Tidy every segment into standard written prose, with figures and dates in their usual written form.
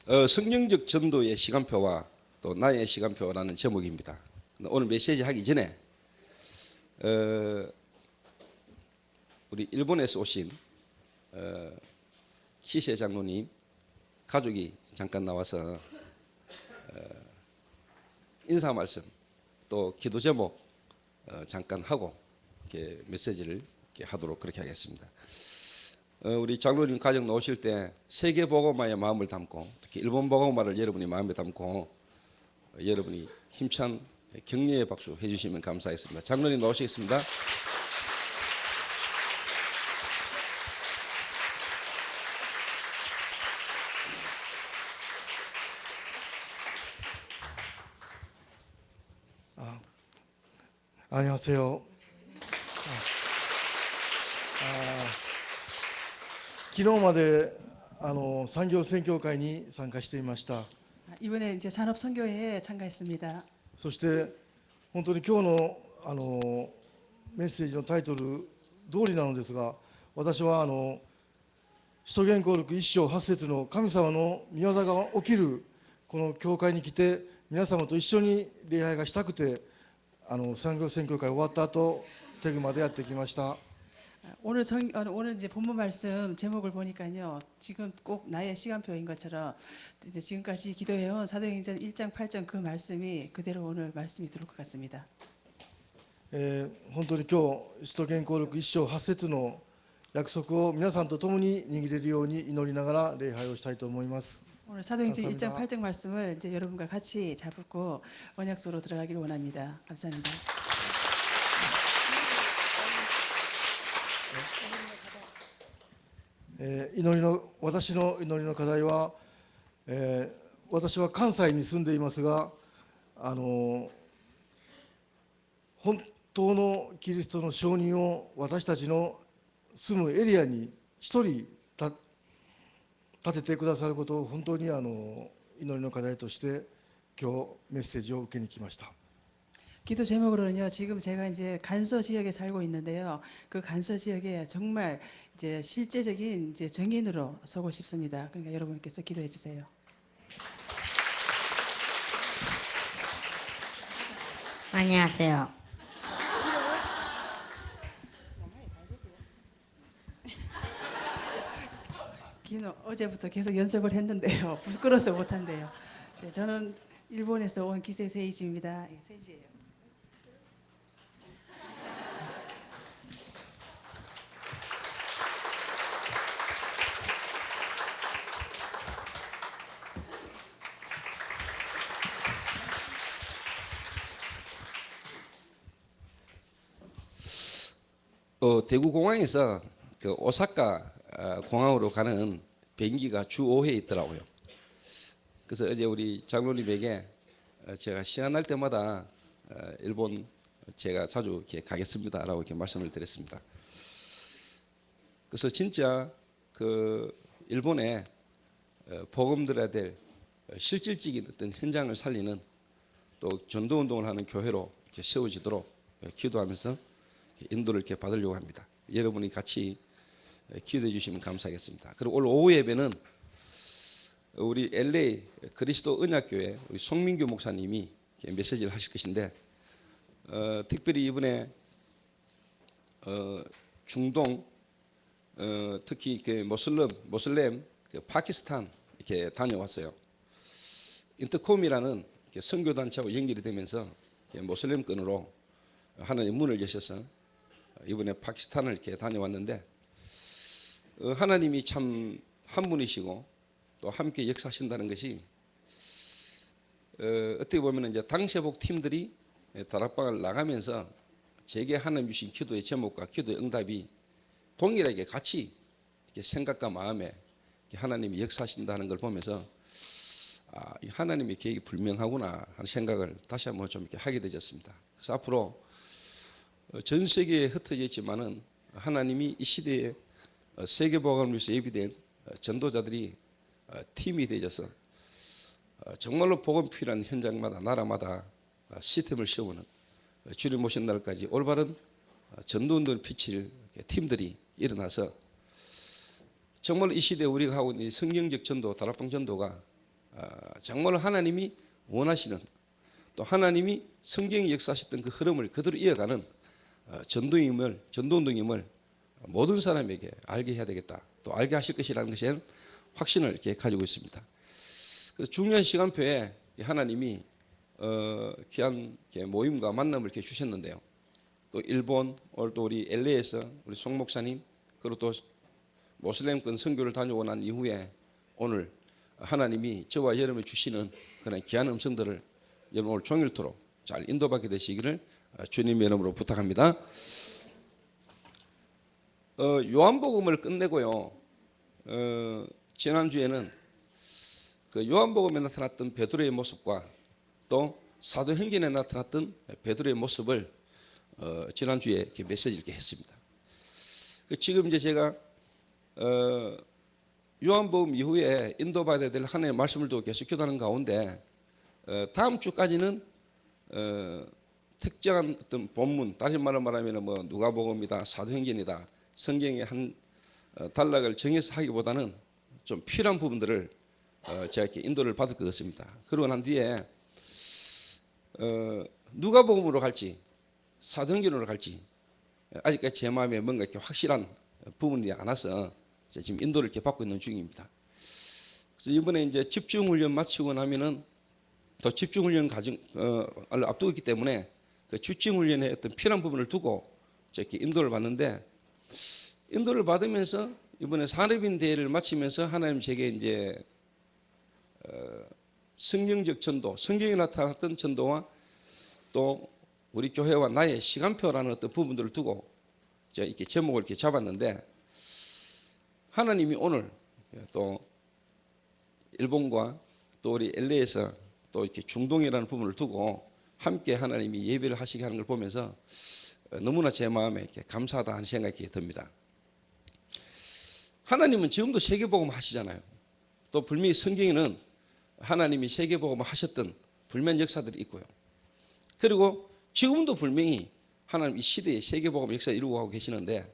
성경적 전도의 시간표와 또 나의 시간표라는 제목입니다. 오늘 메시지 하기 전에 우리 일본에서 오신 시세 장로님 가족이 잠깐 나와서 인사 말씀 또 기도 제목 잠깐 하고 이렇게 메시지를 이렇게 하도록 그렇게 하겠습니다. 우리 장로님 가족 나오실 때 세계 복음화의 마음을 담고 특히 일본 복음화를 여러분이 마음에 담고 여러분이 힘찬 격려의 박수 해주시면 감사하겠습니다. 장로님 나오시겠습니다. 안녕하세요. 昨日まで産業宣教会に参加していました。 이번에 이제 산업 선교회에 참가했습니다. そして本当に今日のメッセージのタイトル通りなのですが、私は使徒言行録1章8節の神様の御業が起きるこの教会に来て皆様と一緒に礼拝がしたくて産業宣教会終わった後テグまでやってきました。 오늘 이제 본문 말씀 제목을 보니까요, 지금 꼭 나의 시간표인 것처럼 이제 지금까지 기도해온 사도행전 1장 8장 그 말씀이 그대로 오늘 말씀이 들어올 것 같습니다. 本当に今日使徒言行録1章8節の約束を皆さんと共に握れるように祈りながら礼拝をしたいと思います。 오늘 사도행전 1장 8장 말씀을 이제 여러분과 같이 잡고 언약소로 들어가기를 원합니다. 감사합니다. 네. 私の祈りの課題は、私は関西に住んでいますが、本当のキリストの証人を私たちの住むエリアに一人立ててくださることを本当に祈りの課題として今日メッセージを受けに来ました。 기도 제목으로는요, 지금 제가 이제 간서 지역에 살고 있는데요, 그 간서 지역에 정말 이제 실제적인 이제 정인으로 서고 싶습니다. 그러니까 여러분께서 기도해 주세요. 안녕하세요. 기도 어제부터 계속 연습을 했는데요, 부끄러워서 못한대요. 네, 저는 일본에서 온 기세 세이지입니다. 예, 세이지예요. 대구 공항에서 그 오사카 공항으로 가는 비행기가 주 5회 있더라고요. 그래서 어제 우리 장로님에게 제가 시간 날 때마다 일본 제가 자주 이렇게 가겠습니다라고 이렇게 말씀을 드렸습니다. 그래서 진짜 그 일본에 복음 들어야 될 실질적인 어떤 현장을 살리는 또 전도 운동을 하는 교회로 이렇게 세워지도록 기도하면서 인도를 이렇게 받으려고 합니다. 여러분이 같이 기도해 주시면 감사하겠습니다. 그리고 오늘 오후 예배는 우리 LA 그리스도 언약교회 우리 송민규 목사님이 메시지를 하실 것인데 특별히 이번에 중동 특히 그 모슬렘 그 파키스탄 이렇게 다녀왔어요. 인터콤이라는 선교단체하고 연결이 되면서 모슬렘권으로 하나님 문을 여셔서 이번에 파키스탄을 이렇게 다녀왔는데 하나님이 참 한 분이시고 또 함께 역사하신다는 것이 어떻게 보면 이제 당세복 팀들이 다락방을 나가면서 제게 하나님 주신 기도의 제목과 기도의 응답이 동일하게 같이 이렇게 생각과 마음에 하나님이 역사하신다는 걸 보면서 하나님의 계획이 불명하구나 하는 생각을 다시 한번 좀 이렇게 하게 되었습니다. 그래서 앞으로 전 세계에 흩어져 있지만은 하나님이 이 시대에 세계 복음을 위해서 예비된 전도자들이 팀이 되어서 정말로 복음 필요한 현장마다 나라마다 시스템을 세우는 주님 오신 날까지 올바른 전도운동을 펼칠 팀들이 일어나서 정말 이 시대에 우리가 하고 있는 성경적 전도, 다락방 전도가 정말로 하나님이 원하시는 또 하나님이 성경에 역사하셨던 그 흐름을 그대로 이어가는 전도운동임을 모든 사람에게 알게 해야 되겠다. 또 알게 하실 것이라는 것에 확신을 이렇게 가지고 있습니다. 그래서 중요한 시간표에 하나님이 귀한 모임과 만남을 이렇게 주셨는데요. 또 일본, 오늘 또 우리 LA에서 우리 송 목사님, 그리고 또 모슬렘권 선교를 다녀오고 난 이후에 오늘 하나님이 저와 여러분이 주시는 그런 귀한 음성들을 여러분 오늘 종일토록 잘 인도받게 되시기를 주님의 이름으로 부탁합니다. 요한복음을 끝내고요. 지난주에는 그 요한복음에 나타났던 베드로의 모습과 또 사도행전에 나타났던 베드로의 모습을 지난주에 이렇게 메시지를 이렇게 했습니다. 지금 이제 제가 요한복음 이후에 인도받아야 될 하나님의 말씀을 두고 계속 기도하는 가운데 다음 주까지는 특정한 어떤 본문, 다시 말하면 뭐 누가복음이다, 사도행전이다, 성경의 한 단락을 정해서 하기보다는 좀 필요한 부분들을 제가 이렇게 인도를 받을 것 같습니다. 그러고 난 뒤에 누가복음으로 갈지 사도행전으로 갈지 아직까지 제 마음에 뭔가 이렇게 확실한 부분이 안 와서 지금 인도를 이렇게 받고 있는 중입니다. 그래서 이번에 이제 집중훈련 마치고 나면은 또 집중훈련 앞두고 있기 때문에 그 집중훈련의 어떤 필요한 부분을 두고 이렇게 인도를 받는데, 인도를 받으면서 이번에 산업인 대회를 마치면서 하나님 제게 이제 성경적 전도, 성경에 나타났던 전도와 또 우리 교회와 나의 시간표라는 어떤 부분들을 두고 제가 이렇게 제목을 이렇게 잡았는데, 하나님이 오늘 또 일본과 또 우리 LA에서 또 이렇게 중동이라는 부분을 두고 함께 하나님이 예배를 하시게 하는 걸 보면서 너무나 제 마음에 이렇게 감사하다 하는 생각이 듭니다. 하나님은 지금도 세계복음 하시잖아요. 또 분명히 성경에는 하나님이 세계복음 하셨던 불면 역사들이 있고요. 그리고 지금도 분명히 하나님 이 시대에 세계복음 역사를 이루고 가고 계시는데,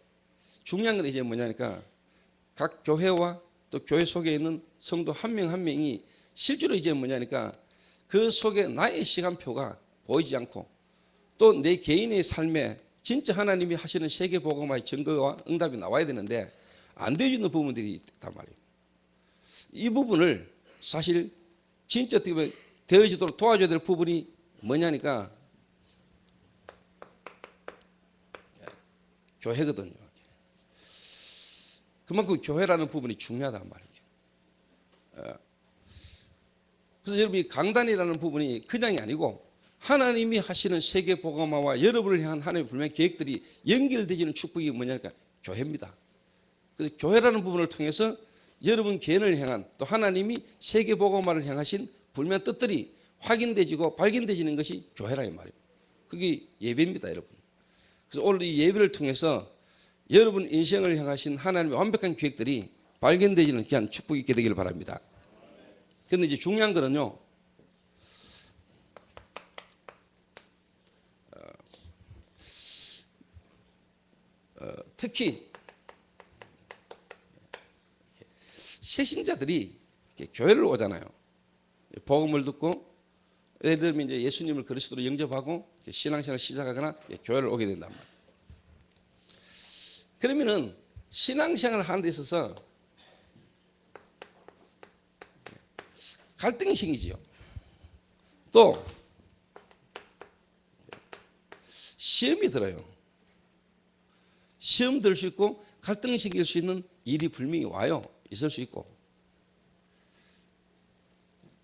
중요한 건 이제 뭐냐니까 각 교회와 또 교회 속에 있는 성도 한 명 한 명이 실제로 이제 뭐냐니까 그 속에 나의 시간표가 보이지 않고 또 내 개인의 삶에 진짜 하나님이 하시는 세계복음화의 증거와 응답이 나와야 되는데 안 되어지는 부분들이 있단 말이에요. 이 부분을 사실 진짜 어떻게 되어지도록 도와줘야 될 부분이 뭐냐니까 교회거든요. 그만큼 교회라는 부분이 중요하단 말이에요. 그래서 여러분이 강단이라는 부분이 그냥이 아니고 하나님이 하시는 세계복음화와 여러분을 향한 하나님의 분명한 계획들이 연결되지는 축복이 뭐냐니까 교회입니다. 그래서 교회라는 부분을 통해서 여러분 개인을 향한 또 하나님이 세계복음화를 향하신 불명한 뜻들이 확인되지고 발견되지는 것이 교회라는 말이에요. 그게 예배입니다, 여러분. 그래서 오늘 이 예배를 통해서 여러분 인생을 향하신 하나님의 완벽한 계획들이 발견되지는 귀한 축복이 있게 되기를 바랍니다. 그런데 이제 중요한 거는요, 특히 새신자들이 교회를 오잖아요. 복음을 듣고 예를 들면 이제 예수님을 그리스도로 영접하고 신앙생활을 시작하거나 교회를 오게 된단 말이에요. 그러면은 신앙생활을 하는 데 있어서 갈등이 생기지요. 또 시험이 들어요. 시험 들 수 있고 갈등이 생길 수 있는 일이 분명히 와요. 있을 수 있고.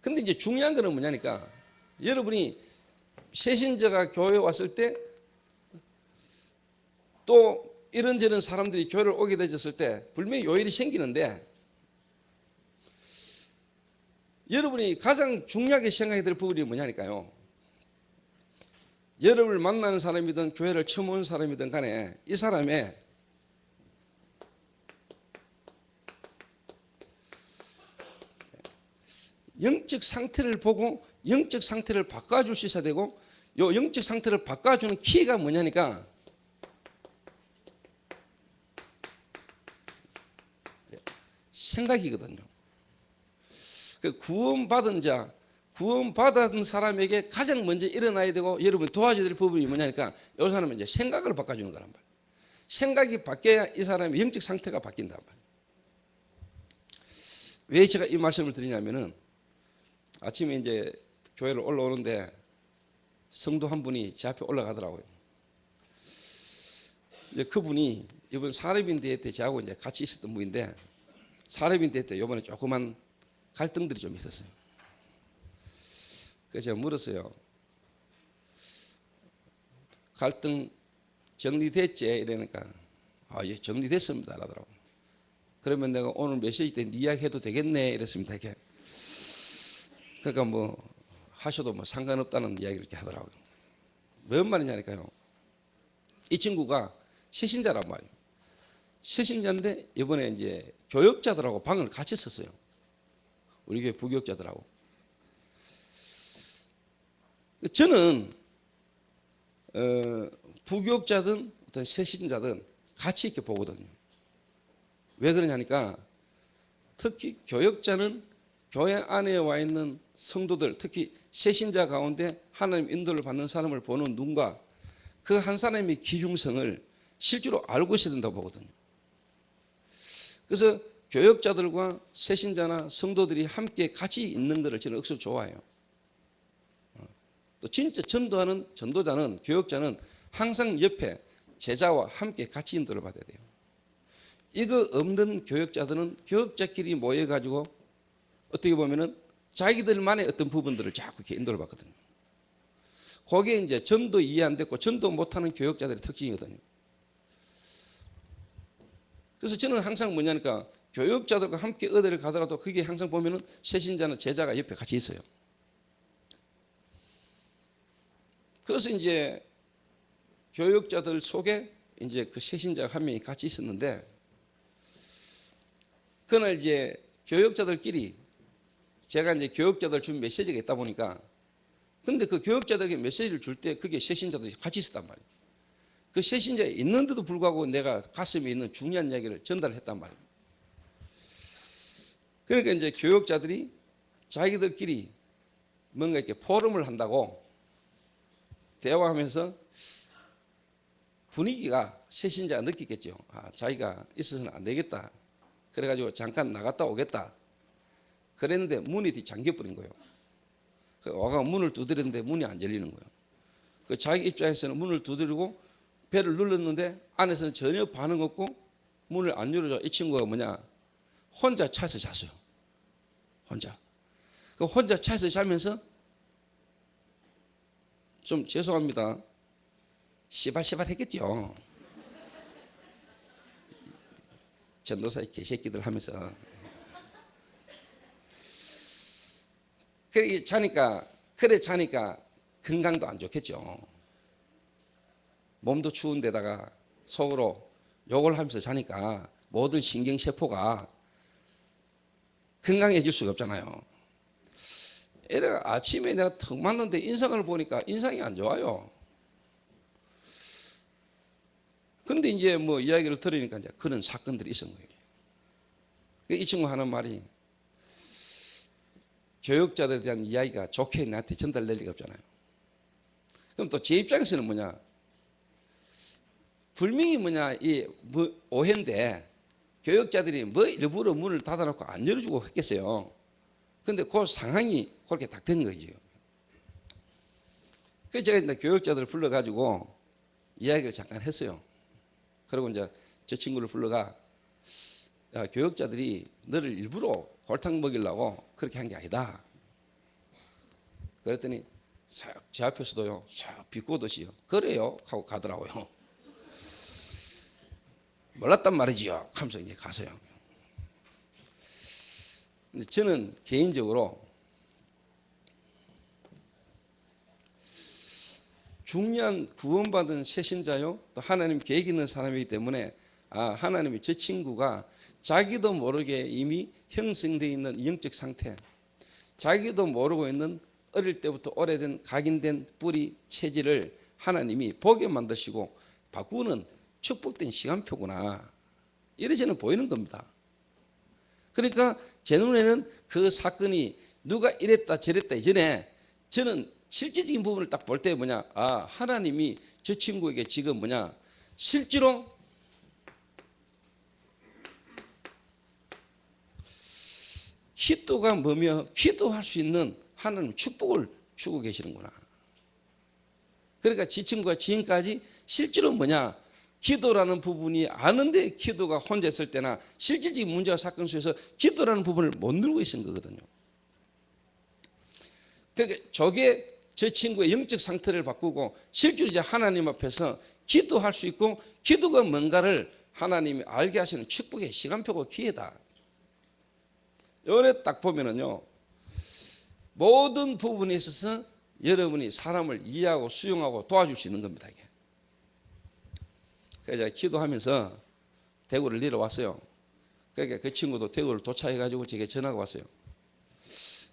근데 이제 중요한 거는 뭐냐니까 여러분이 새신자가 교회에 왔을 때 또 이런저런 사람들이 교회를 오게 되었을 때 분명히 요일이 생기는데, 여러분이 가장 중요하게 생각해야 될 부분이 뭐냐니까요, 여러분을 만나는 사람이든 교회를 처음 온 사람이든 간에 이 사람의 영적 상태를 보고 영적 상태를 바꿔줄 수 있어야 되고, 이 영적 상태를 바꿔주는 키가 뭐냐니까 생각이거든요. 그 구원받은 자, 구원받은 사람에게 가장 먼저 일어나야 되고 여러분 도와줘야 될 부분이 뭐냐니까 이 사람은 이제 생각을 바꿔주는 거란 말이에요. 생각이 바뀌어야 이 사람의 영적 상태가 바뀐단 말이에요. 왜 제가 이 말씀을 드리냐면은 아침에 이제 교회를 올라오는데 성도 한 분이 제 앞에 올라가더라고요. 이제 그분이 이번 사례빈 대회 때 저하고 이제 같이 있었던 분인데 사례빈 대회 때 이번에 조그만 갈등들이 좀 있었어요. 그래서 제가 물었어요. 갈등 정리됐지? 이러니까 예, 정리됐습니다. 라더라고요. 그러면 내가 오늘 메시지 때 네 이야기 해도 되겠네? 이랬습니다. 이렇게. 그러니까 뭐 하셔도 뭐 상관없다는 이야기를 이렇게 하더라고요. 뭔 말이냐니까요. 이 친구가 새신자란 말이에요. 새신자인데 이번에 이제 교역자들하고 방을 같이 썼어요. 우리 교회 부교역자들하고. 저는 부교역자든 어떤 새신자든 같이 이렇게 보거든요. 왜 그러냐니까 특히 교역자는 교회 안에 와 있는 성도들, 특히 새신자 가운데 하나님 인도를 받는 사람을 보는 눈과 그 한 사람의 기중성을 실제로 알고 있어야 된다고 보거든요. 그래서 교역자들과 새신자나 성도들이 함께 같이 있는 것을 저는 억수로 좋아해요. 또 진짜 전도하는 전도자는 교역자는 항상 옆에 제자와 함께 같이 인도를 받아야 돼요. 이거 없는 교역자들은 교역자끼리 모여가지고 어떻게 보면은 자기들만의 어떤 부분들을 자꾸 이렇게 인도를 받거든요. 거기에 이제 전도 이해 안 됐고 전도 못하는 교역자들의 특징이거든요. 그래서 저는 항상 뭐냐니까 교역자들과 함께 어디를 가더라도 그게 항상 보면은 새신자나 제자가 옆에 같이 있어요. 그래서 이제 교역자들 속에 이제 그 새신자가 한 명이 같이 있었는데 그날 이제 교역자들끼리 제가 이제 교역자들 준 메시지가 있다 보니까 근데 그 교역자들에게 메시지를 줄 때 그게 새신자들이 같이 있었단 말이에요. 그 새신자에 있는데도 불구하고 내가 가슴에 있는 중요한 이야기를 전달했단 말이에요. 그러니까 이제 교역자들이 자기들끼리 뭔가 이렇게 포럼을 한다고 대화하면서 분위기가 새신자가 느끼겠죠. 아, 자기가 있어서는 안 되겠다. 그래가지고 잠깐 나갔다 오겠다. 그랬는데 문이 잠겨버린 거예요. 와가 문을 두드렸는데 문이 안 열리는 거예요. 그 자기 입장에서는 문을 두드리고 배를 눌렀는데 안에서는 전혀 반응 없고 문을 안 열어줘. 이 친구가 뭐냐? 혼자 차에서 잤어요. 혼자. 그 혼자 차에서 자면서 좀 죄송합니다. 시발시발 했겠죠. 전도사의 개새끼들 하면서. 그래 자니까 건강도 안 좋겠죠. 몸도 추운데다가 속으로 욕을 하면서 자니까 모든 신경세포가 건강해질 수가 없잖아요. 애가 아침에 내가 턱 맞는데 인상을 보니까 인상이 안 좋아요. 근데 이제 뭐 이야기를 들으니까 이제 그런 사건들이 있었던 거예요. 이 친구 하는 말이 교역자들에 대한 이야기가 좋게 나한테 전달될 리가 없잖아요. 그럼 또 제 입장에서는 뭐냐? 분명히 뭐냐, 뭐 오해인데 교역자들이 뭐 일부러 문을 닫아놓고 안 열어주고 했겠어요. 근데 그 상황이 그렇게 딱 된 거죠. 그래서 제가 이제 교역자들을 불러가지고 이야기를 잠깐 했어요. 그리고 이제 저 친구를 불러가 야, 교역자들이 너를 일부러 골탕 먹이려고 그렇게 한 게 아니다. 그랬더니 제 앞에서도요, 싹 비꼬듯이요. 그래요? 하고 가더라고요. 몰랐단 말이지요. 하면서 이제 가서요. 근데 저는 개인적으로 중요한 구원받은 새신자요, 또 하나님 계획 있는 사람이기 때문에 아, 하나님이 저 친구가 자기도 모르게 이미 형성되어 있는 영적 상태, 자기도 모르고 있는 어릴 때부터 오래된 각인된 뿌리 체질을 하나님이 보게 만드시고 바꾸는 축복된 시간표구나. 이래 저는 보이는 겁니다. 그러니까 제 눈에는 그 사건이 누가 이랬다 저랬다 이전에 저는 실질적인 부분을 딱 볼 때 뭐냐, 아, 하나님이 저 친구에게 지금 뭐냐, 실제로 기도가 뭐며 기도할 수 있는 하나님 축복을 주고 계시는구나. 그러니까 지 친구가 지금까지 실제로 뭐냐, 기도라는 부분이 아는데 기도가 혼자 있을 때나 실질적인 문제와 사건 속에서 기도라는 부분을 못 누리고 있는 거거든요. 그러니까 저게 저 친구의 영적 상태를 바꾸고 실제로 이제 하나님 앞에서 기도할 수 있고 기도가 뭔가를 하나님이 알게 하시는 축복의 시간표고 기회다. 요래 딱 보면은요, 모든 부분에 있어서 여러분이 사람을 이해하고 수용하고 도와줄 수 있는 겁니다. 이게. 그래서 기도하면서 대구를 내려왔어요. 그러니까 그 친구도 대구를 도착해가지고 제게 전화가 왔어요.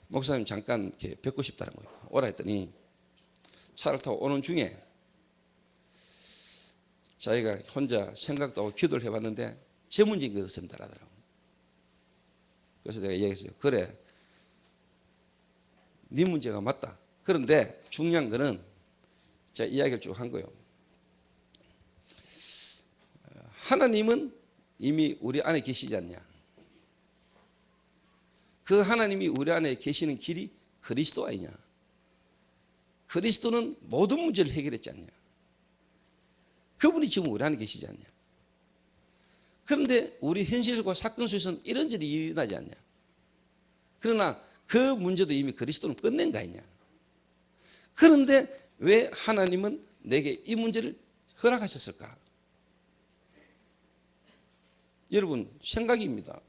목사님 잠깐 이렇게 뵙고 싶다는 거예요. 오라 했더니 차를 타고 오는 중에 자기가 혼자 생각도 하고 기도를 해봤는데 제 문제인 것 같습니다 하더라고요. 그래서 내가 얘기했어요. 그래, 네 문제가 맞다. 그런데 중요한 거는 제가 이야기를 쭉 한 거예요. 하나님은 이미 우리 안에 계시지 않냐. 그 하나님이 우리 안에 계시는 길이 그리스도 아니냐. 그리스도는 모든 문제를 해결했지 않냐. 그분이 지금 우리 안에 계시지 않냐. 그런데 우리 현실과 사건 속에서는 이런 일이 일어나지 않냐. 그러나 그 문제도 이미 그리스도는 끝낸 거 아니냐. 그런데 왜 하나님은 내게 이 문제를 허락하셨을까? 여러분, 생각입니다.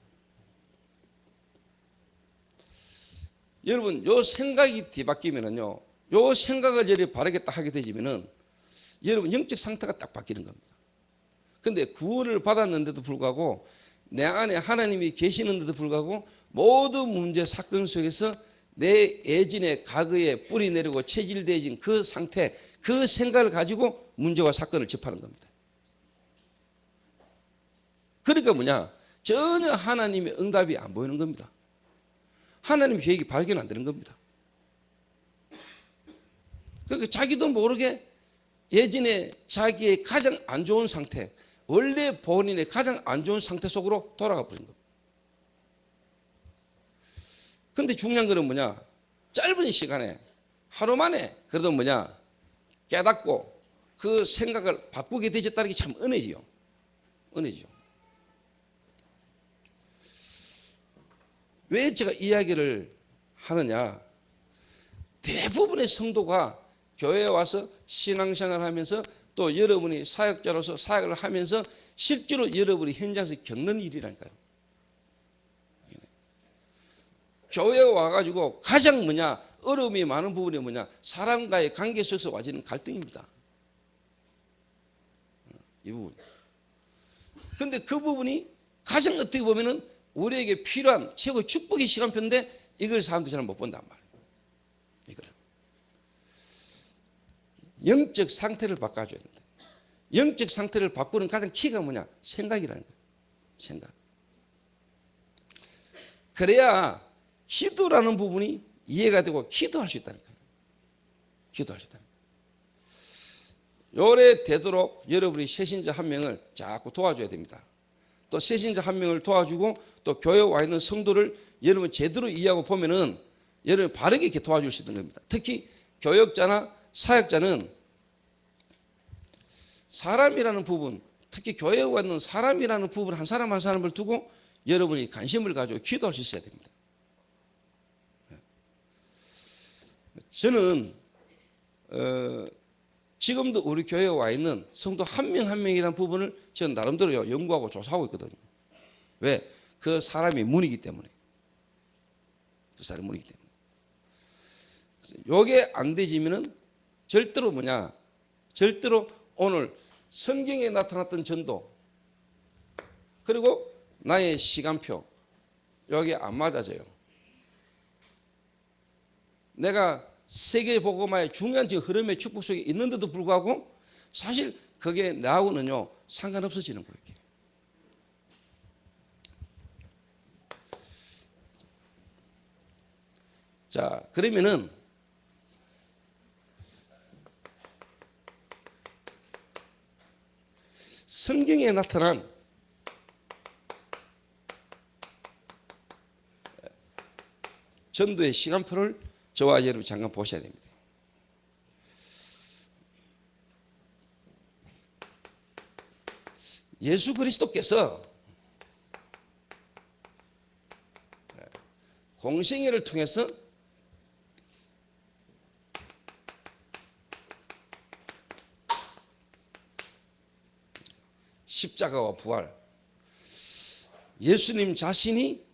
여러분, 요 생각이 뒤바뀌면은요, 요 생각을 여러분이 바르게 딱 하게 되지면은 여러분 영적 상태가 딱 바뀌는 겁니다. 근데 구원을 받았는데도 불구하고 내 안에 하나님이 계시는데도 불구하고 모든 문제 사건 속에서 내 예전의 과거에 뿌리 내리고 체질되어진 그 상태, 그 생각을 가지고 문제와 사건을 접하는 겁니다. 그러니까 뭐냐, 전혀 하나님의 응답이 안 보이는 겁니다. 하나님의 계획이 발견 안 되는 겁니다. 그러니까 자기도 모르게 예전에 자기의 가장 안 좋은 상태, 원래 본인의 가장 안 좋은 상태 속으로 돌아가 버린 겁니다. 근데 중요한 거는 뭐냐, 짧은 시간에 하루 만에 그래도 뭐냐 깨닫고 그 생각을 바꾸게 되졌다는 게 참 은혜지요. 은혜죠. 왜 제가 이야기를 하느냐, 대부분의 성도가 교회에 와서 신앙생활을 하면서 또 여러분이 사역자로서 사역을 하면서 실제로 여러분이 현장에서 겪는 일이라니까요. 교회에 와가지고 가장 뭐냐 어려움이 많은 부분이 뭐냐, 사람과의 관계 속에서 와지는 갈등입니다. 이 부분. 근데 그 부분이 가장 어떻게 보면은 우리에게 필요한 최고의 축복의 시간표인데 이걸 사람들이 잘 못 본단 말이에요. 이거를. 영적 상태를 바꿔줘야 된다. 영적 상태를 바꾸는 가장 키가 뭐냐? 생각이라는 거예요. 생각. 그래야 기도라는 부분이 이해가 되고 기도할 수 있다는 거예요. 기도할 수 있다는 거예요. 요래 되도록 여러분이 새신자 한 명을 자꾸 도와줘야 됩니다. 또 새신자 한 명을 도와주고 또 교회에 와 있는 성도를 여러분 제대로 이해하고 보면은 여러분 바르게 이렇게 도와줄 수 있는 겁니다. 특히 교역자나 사역자는 사람이라는 부분, 특히 교회에 와 있는 사람이라는 부분 한 사람 한 사람을 두고 여러분이 관심을 가지고 기도할 수 있어야 됩니다. 저는 지금도 우리 교회에 와 있는 성도 한 명 한 명이라는 부분을 저는 나름대로 연구하고 조사하고 있거든요. 왜? 그 사람이 문이기 때문에. 그 사람이 문이기 때문에. 이게 안 되지면은 절대로 뭐냐? 절대로 오늘 성경에 나타났던 전도 그리고 나의 시간표 여기 안 맞아져요. 내가 세계 복음화의 중요한 지금 흐름의 축복 속에 있는데도 불구하고 사실 그게 나하고는요 상관없어지는 거예요. 자, 그러면은 성경에 나타난 전도의 시간표를 저와 여러분 잠깐 보셔야 됩니다. 예수 그리스도께서 공생애를 통해서 십자가와 부활, 예수님 자신이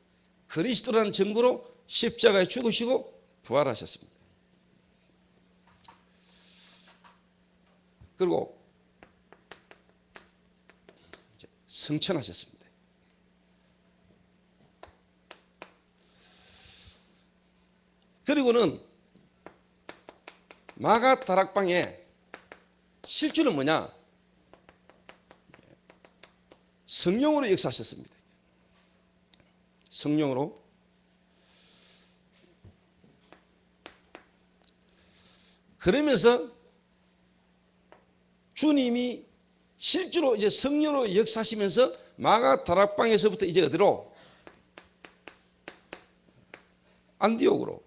그리스도라는 증거로 십자가에 죽으시고 부활하셨습니다. 그리고 승천하셨습니다. 그리고는 마가 다락방에 실제는 뭐냐? 성령으로 역사하셨습니다. 성령으로. 그러면서 주님이 실제로 이제 성령으로 역사하시면서 마가 다락방에서부터 이제 어디로? 안디옥으로.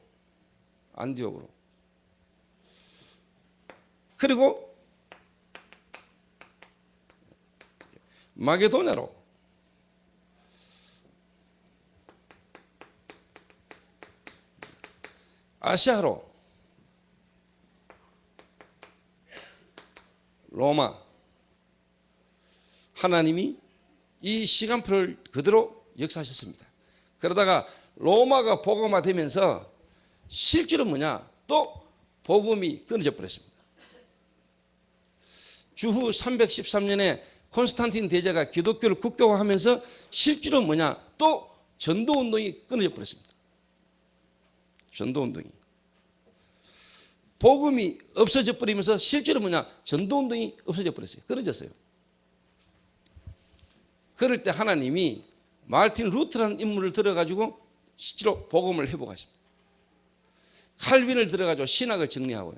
그리고 마게도냐로, 아시아로, 로마. 하나님이 이 시간표를 그대로 역사하셨습니다. 그러다가 로마가 복음화되면서 실제로 뭐냐? 또 복음이 끊어져 버렸습니다. 주후 313년에 콘스탄틴 대제가 기독교를 국교화하면서 실제로 뭐냐? 또 전도운동이 끊어져 버렸습니다. 전도운동이. 복음이 없어져 버리면서 실제로 뭐냐? 전도운동이 없어져 버렸어요. 끊어졌어요. 그럴 때 하나님이 마르틴 루터라는 인물을 들어가지고 실제로 복음을 회복하십니다. 칼빈을 들어가지고 신학을 정리하고요.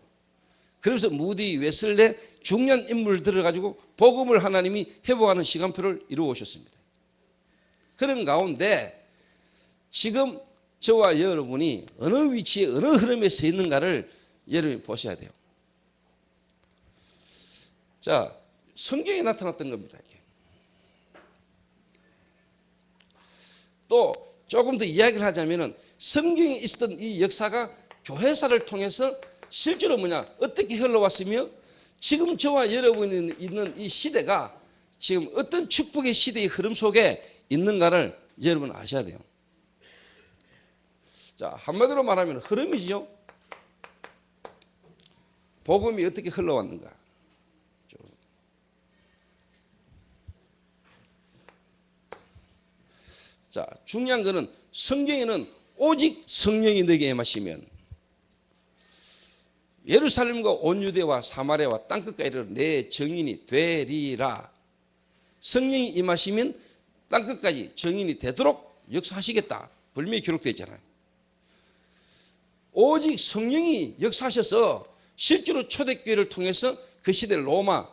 그래서 무디, 웨슬레 중요한 인물을 들어가지고 복음을 하나님이 회복하는 시간표를 이루어 오셨습니다. 그런 가운데 지금 저와 여러분이 어느 위치에 어느 흐름에 서 있는가를 여러분이 보셔야 돼요. 자, 성경에 나타났던 겁니다. 이게. 또 조금 더 이야기를 하자면은 성경에 있었던 이 역사가 교회사를 통해서 실제로 뭐냐? 어떻게 흘러왔으며 지금 저와 여러분이 있는 이 시대가 지금 어떤 축복의 시대의 흐름 속에 있는가를 여러분 아셔야 돼요. 자, 한마디로 말하면 흐름이죠. 복음이 어떻게 흘러왔는가. 자, 중요한 것은 성경에는 오직 성령이 너에게 임하시면 예루살렘과 온 유대와 사마리아와 땅끝까지 이르러 내 증인이 되리라. 성령이 임하시면 땅끝까지 증인이 되도록 역사하시겠다. 분명히 기록되어 있잖아요. 오직 성령이 역사하셔서 실제로 초대교회를 통해서 그 시대 로마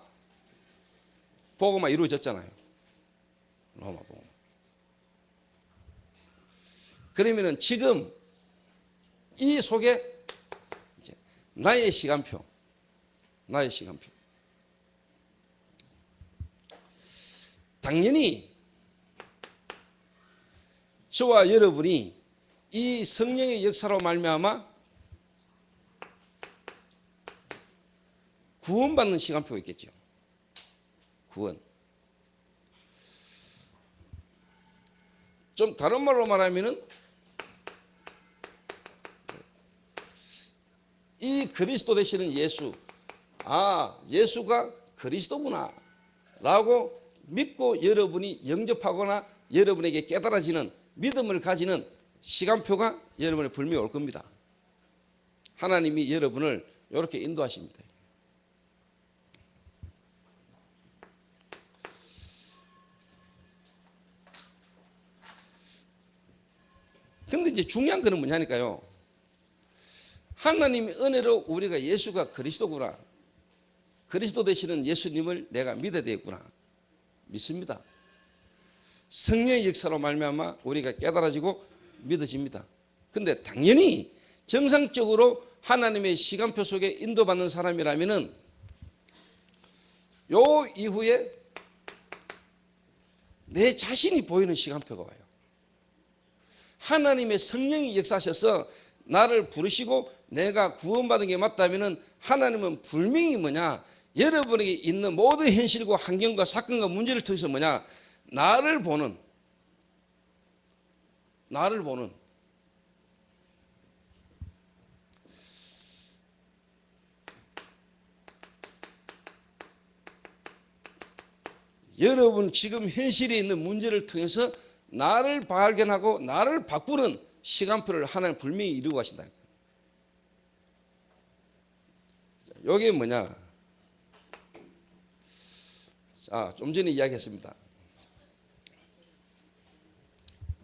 복음화 이루어졌잖아요. 로마 복음. 그러면은 지금 이 속에 이제 나의 시간표. 당연히 저와 여러분이 이 성령의 역사로 말미암아 구원받는 시간표가 있겠죠. 구원. 좀 다른 말로 말하면은 이 그리스도 되시는 예수, 예수가 그리스도구나 라고 믿고 여러분이 영접하거나 여러분에게 깨달아지는 믿음을 가지는 시간표가 여러분의 불미에 올 겁니다. 하나님이 여러분을 이렇게 인도하십니다. 근데 이제 중요한 거는 뭐냐니까요. 하나님의 은혜로 우리가 예수가 그리스도구나, 그리스도 되시는 예수님을 내가 믿어야 되겠구나 믿습니다. 성령의 역사로 말미암아 우리가 깨달아지고 믿어집니다. 근데 당연히 정상적으로 하나님의 시간표 속에 인도받는 사람이라면은 요 이후에 내 자신이 보이는 시간표가 와요. 하나님의 성령이 역사하셔서 나를 부르시고 내가 구원받은 게 맞다면은 하나님은 분명히 뭐냐, 여러분에게 있는 모든 현실과 환경과 사건과 문제를 통해서 뭐냐, 나를 보는 여러분 지금 현실에 있는 문제를 통해서 나를 발견하고 나를 바꾸는 시간표를 하나님 분명히 이루고 가신다. 이게 뭐냐? 자, 좀 전에 이야기했습니다.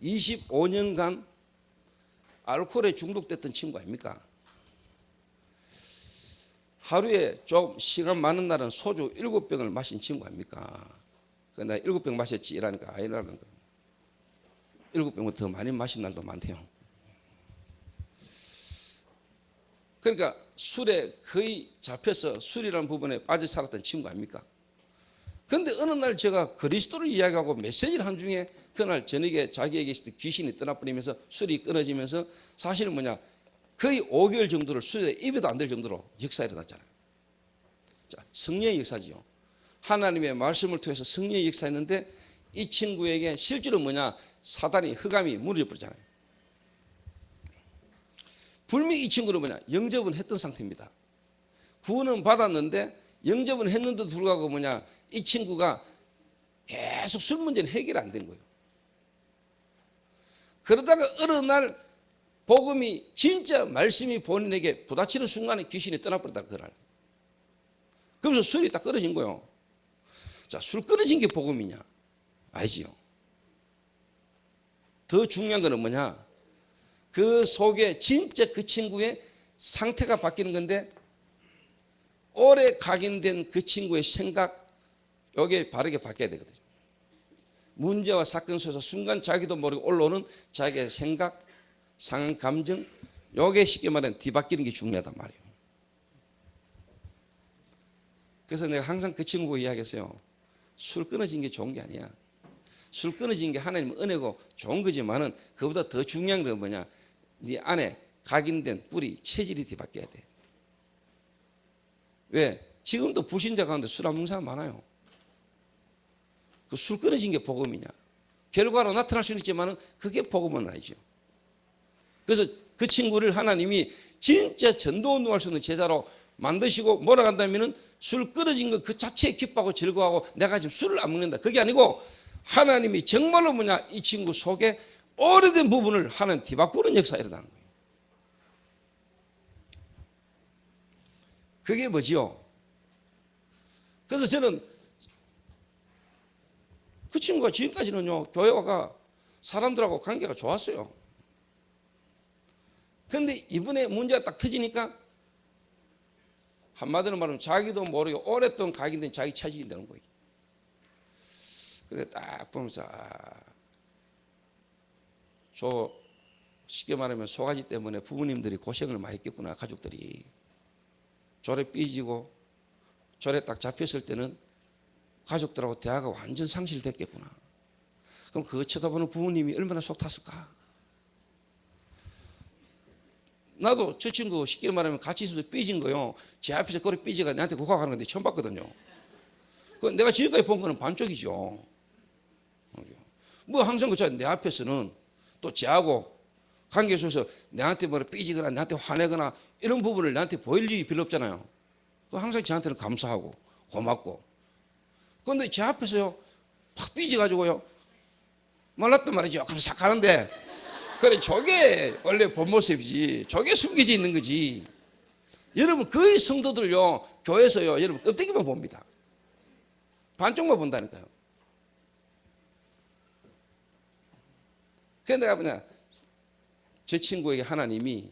25년간 알코올에 중독됐던 친구 아닙니까? 하루에 좀 시간 많은 날은 소주 7병을 마신 친구 아닙니까? 내가 7병 마셨지 이라니까 아니라는 거. 7병은 더 많이 마신 날도 많대요. 그러니까 술에 거의 잡혀서 술이라는 부분에 빠져 살았던 친구 아닙니까? 그런데 어느 날 제가 그리스도를 이야기하고 메시지를 한 중에 그날 저녁에 자기에게 있을 때 귀신이 떠나버리면서 술이 끊어지면서 사실은 뭐냐, 거의 5개월 정도를 술에 입에도 안 될 정도로 역사가 일어났잖아요. 자, 성령의 역사지요. 하나님의 말씀을 통해서 성령의 역사했는데 이 친구에게 실제로 뭐냐, 사단이 흑암이 무너져 버렸잖아요. 분명히 이 친구는 뭐냐, 영접은 했던 상태입니다. 구원은 받았는데 영접은 했는데도 불구하고 뭐냐, 이 친구가 계속 술 문제는 해결이 안 된 거예요. 그러다가 어느 날 복음이 진짜 말씀이 본인에게 부딪히는 순간에 귀신이 떠나버렸다 그날. 그러면서 술이 딱 끊어진 거예요. 자, 술 끊어진 게 복음이냐? 아니지요. 더 중요한 거는 뭐냐? 그 속에 진짜 그 친구의 상태가 바뀌는 건데 오래 각인된 그 친구의 생각, 이게 바르게 바뀌어야 되거든요. 문제와 사건 속에서 순간 자기도 모르게 올라오는 자기의 생각, 상황, 감정, 이게 쉽게 말하면 뒤바뀌는 게 중요하단 말이에요. 그래서 내가 항상 그 친구가 이야기했어요. 술 끊어진 게 좋은 게 아니야. 술 끊어진 게 하나님의 은혜고 좋은 거지만은 그보다 더 중요한 건 뭐냐, 네 안에 각인된 뿌리, 체질이 뒤바뀌어야 돼. 왜? 지금도 불신자 가운데 술 안 먹는 사람 많아요. 그 술 끊어진 게 복음이냐? 결과로 나타날 수는 있지만 그게 복음은 아니죠. 그래서 그 친구를 하나님이 진짜 전도 운동할 수 있는 제자로 만드시고 몰아간다면 술 끊어진 것 그 자체에 기뻐하고 즐거워하고 내가 지금 술을 안 먹는다. 그게 아니고 하나님이 정말로 뭐냐, 이 친구 속에 오래된 부분을 하나님 뒤바꾸는 역사가 일어나는 거예요. 그게 뭐지요? 그래서 저는 그 친구가 지금까지는요, 교회가 사람들하고 관계가 좋았어요. 그런데 이번에 문제가 딱 터지니까 한마디로 말하면 자기도 모르게 오랫동안 각인된 자기 차지이 되는 거예요. 그래 딱 보면서 저 쉽게 말하면 소가지 때문에 부모님들이 고생을 많이 했겠구나. 가족들이 절에 삐지고 절에 딱 잡혔을 때는 가족들하고 대화가 완전 상실됐겠구나. 그럼 그거 쳐다보는 부모님이 얼마나 속 탔을까. 나도 저 친구 쉽게 말하면 같이 있어도 삐진 거요. 제 앞에서 그렇게 삐지가 나한테 고백하는 건데 처음 봤거든요. 내가 지금까지 본 거는 반쪽이죠. 뭐 항상 그렇잖아요. 내 앞에서는 또 쟤하고 관계 속에서 내한테 뭐라 삐지거나 나한테 화내거나 이런 부분을 나한테 보일 일이 별로 없잖아요. 항상 저한테는 감사하고 고맙고. 그런데 제 앞에서요 팍 삐져가지고요 말랐단 말이죠. 그럼 싹 가는데 그래 저게 원래 본 모습이지. 저게 숨겨져 있는 거지. 여러분 거의 성도들요 교회에서요 여러분 껍데기만 봅니다. 반쪽만 본다니까요. 그래서 내가 뭐냐, 저 친구에게 하나님이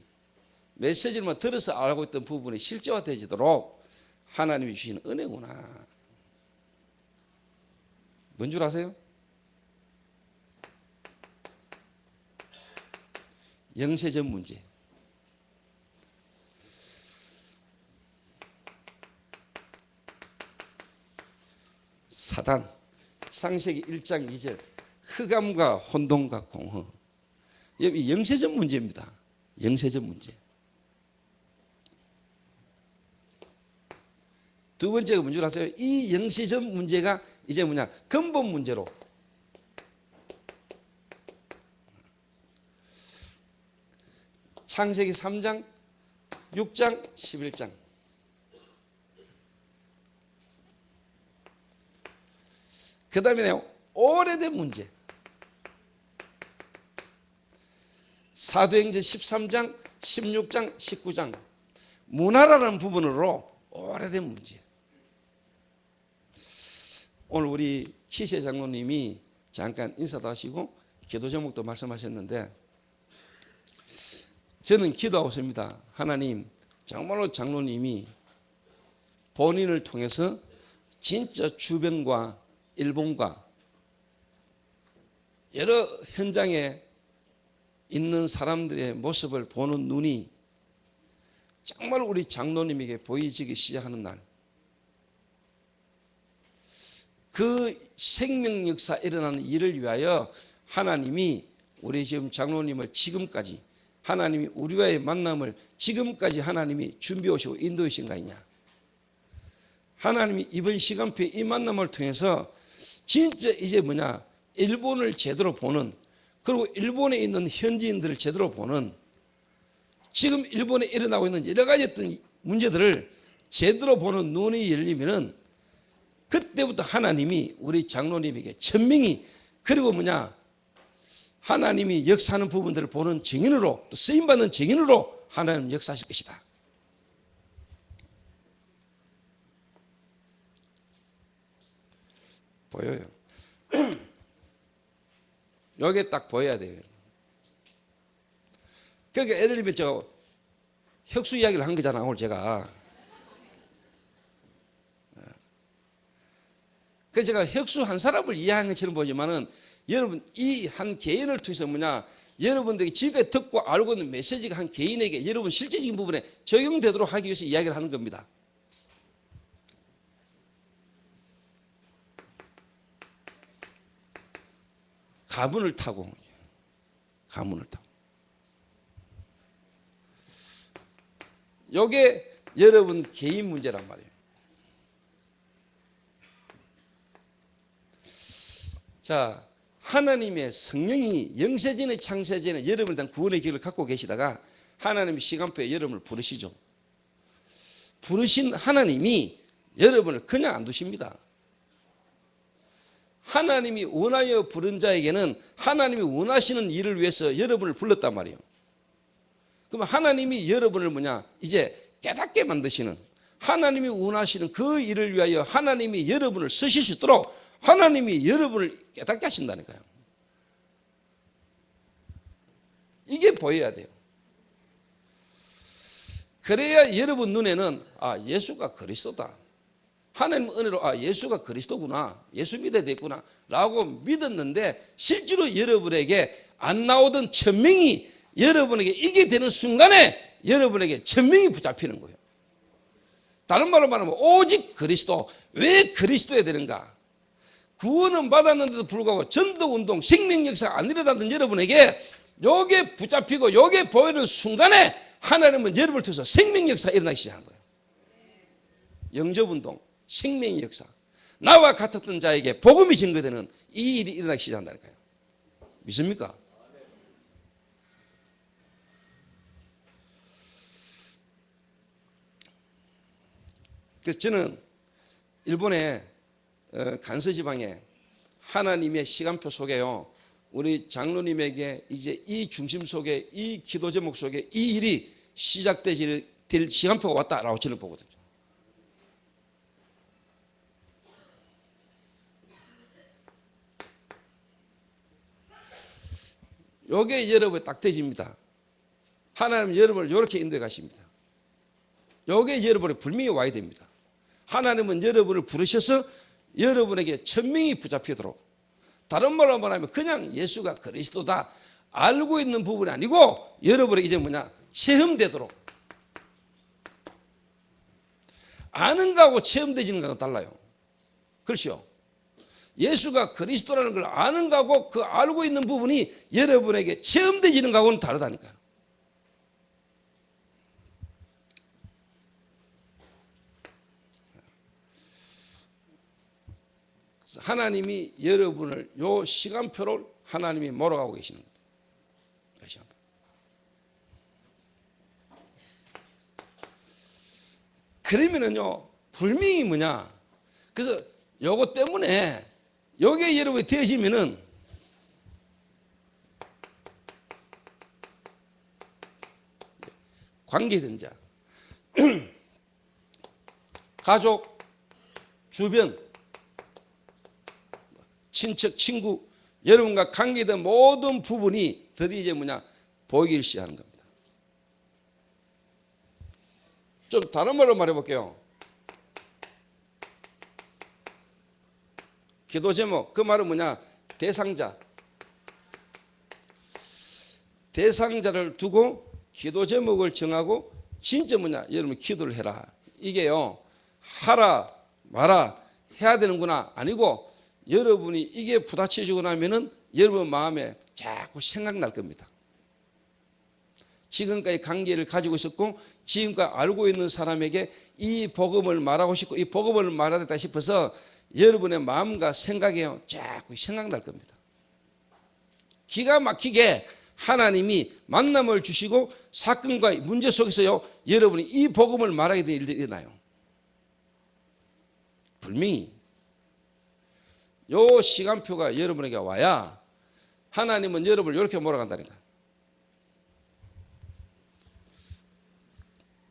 메시지만 들어서 알고 있던 부분이 실제화되지도록 하나님이 주신 은혜구나. 뭔 줄 아세요? 영세전 문제. 사단, 창세기 1장 2절, 흑암과 혼돈과 공허. 이 영세전 문제입니다. 영세전 문제. 두 번째가 뭔 줄 아세요? 이 영세전 문제가 이제 뭐냐? 근본 문제로 창세기 3장, 6장, 11장. 그 다음에요, 오래된 문제. 사도행전 13장, 16장, 19장. 문화라는 부분으로 오래된 문제. 오늘 우리 키세 장로님이 잠깐 인사도 하시고 기도 제목도 말씀하셨는데, 저는 기도하고 있습니다. 하나님, 정말로 장로님이 본인을 통해서 진짜 주변과 일본과 여러 현장에 있는 사람들의 모습을 보는 눈이 정말 우리 장로님에게 보이기 시작하는 날, 그 생명 역사 일어나는 일을 위하여 하나님이 우리 지금 장로님을 지금까지, 하나님이 우리와의 만남을 지금까지 하나님이 준비해 오시고 인도해 주신 거 아니냐. 하나님이 이번 시간표에 이 만남을 통해서 진짜 이제 뭐냐, 일본을 제대로 보는, 그리고 일본에 있는 현지인들을 제대로 보는, 지금 일본에 일어나고 있는 여러 가지 어떤 문제들을 제대로 보는 눈이 열리면은 그때부터 하나님이 우리 장로님에게 천명히, 그리고 뭐냐, 하나님이 역사하는 부분들을 보는 증인으로, 또 쓰임받는 증인으로 하나님 역사하실 것이다. 보여요. 여기에 딱 보여야 돼요. 그러니까 예를 들면 제가 혁수 이야기를 한 거잖아, 오늘 제가. 그래서 제가 혁수 한 사람을 이해하는 것처럼 보지만은, 여러분 이 한 개인을 통해서 뭐냐, 여러분들이 지금까지 듣고 알고 있는 메시지가 한 개인에게 여러분 실제적인 부분에 적용되도록 하기 위해서 이야기를 하는 겁니다. 가문을 타고, 요게 여러분 개인 문제란 말이에요. 자, 하나님의 성령이 영세전의 창세전에 여러분에 대한 구원의 길을 갖고 계시다가 하나님의 시간표에 여러분을 부르시죠. 부르신 하나님이 여러분을 그냥 안 두십니다. 하나님이 원하여 부른 자에게는 하나님이 원하시는 일을 위해서 여러분을 불렀단 말이에요. 그럼 하나님이 여러분을 뭐냐, 이제 깨닫게 만드시는, 하나님이 원하시는 그 일을 위하여 하나님이 여러분을 쓰실 수 있도록 하나님이 여러분을 깨닫게 하신다니까요. 이게 보여야 돼요. 그래야 여러분 눈에는 예수가 그리스도다, 하나님 은혜로 예수가 그리스도구나, 예수 믿어야 되겠구나 라고 믿었는데, 실제로 여러분에게 안 나오던 천명이 여러분에게 이게 되는 순간에 여러분에게 천명이 붙잡히는 거예요. 다른 말로 말하면 오직 그리스도. 왜 그리스도야 되는가? 구원은 받았는데도 불구하고 전도운동, 생명 역사가 안 일어나던 여러분에게 요게 붙잡히고 요게 보이는 순간에 하나님은 여러분을 통해서 생명 역사가 일어나기 시작한 거예요. 영접운동, 생명의 역사, 나와 같았던 자에게 복음이 증거되는 이 일이 일어나기 시작한다니까요. 믿습니까? 그래서 저는 일본의 간서 지방에 하나님의 시간표 속에요, 우리 장로님에게 이제 이 중심 속에, 이 기도 제목 속에 이 일이 시작될 시간표가 왔다라고 저는 보거든요. 요게 여러분의 딱 되집니다. 하나님은 여러분을 이렇게 인도해 가십니다. 요게 여러분의 불명이 와야 됩니다. 하나님은 여러분을 부르셔서 여러분에게 천명이 붙잡히도록, 다른 말로 말하면 그냥 예수가 그리스도다 알고 있는 부분이 아니고 여러분에게 이제 뭐냐, 체험되도록. 아는 거하고 체험되지는 거하고 달라요. 그렇죠? 예수가 그리스도라는 걸 아는 거하고 그 알고 있는 부분이 여러분에게 체험되지는 거하고는 다르다니까요. 그래서 하나님이 여러분을 요 시간표를 하나님이 몰아가고 계시는 거예요. 그러면은요, 불명이 뭐냐? 그래서 요거 때문에 요게 여러분이 되어지면은 관계된 자, 가족, 주변, 친척, 친구, 여러분과 관계된 모든 부분이 드디어 이제 뭐냐, 보이기 시작하는 겁니다. 좀 다른 말로 말해볼게요. 기도 제목, 그 말은 뭐냐, 대상자. 대상자를 두고 기도 제목을 정하고 진짜 뭐냐, 여러분 기도를 해라. 이게요, 하라 마라 해야 되는구나 아니고, 여러분이 이게 부딪혀지고 나면은 여러분 마음에 자꾸 생각날 겁니다. 지금까지 관계를 가지고 있었고 지금까지 알고 있는 사람에게 이 복음을 말하고 싶고 이 복음을 말하겠다 싶어서 여러분의 마음과 생각에 자꾸 생각날 겁니다. 기가 막히게 하나님이 만남을 주시고 사건과 문제 속에서요, 여러분이 이 복음을 말하게 될 일들이 일어나요. 분명히 요 시간표가 여러분에게 와야 하나님은 여러분을 이렇게 몰아간다니까.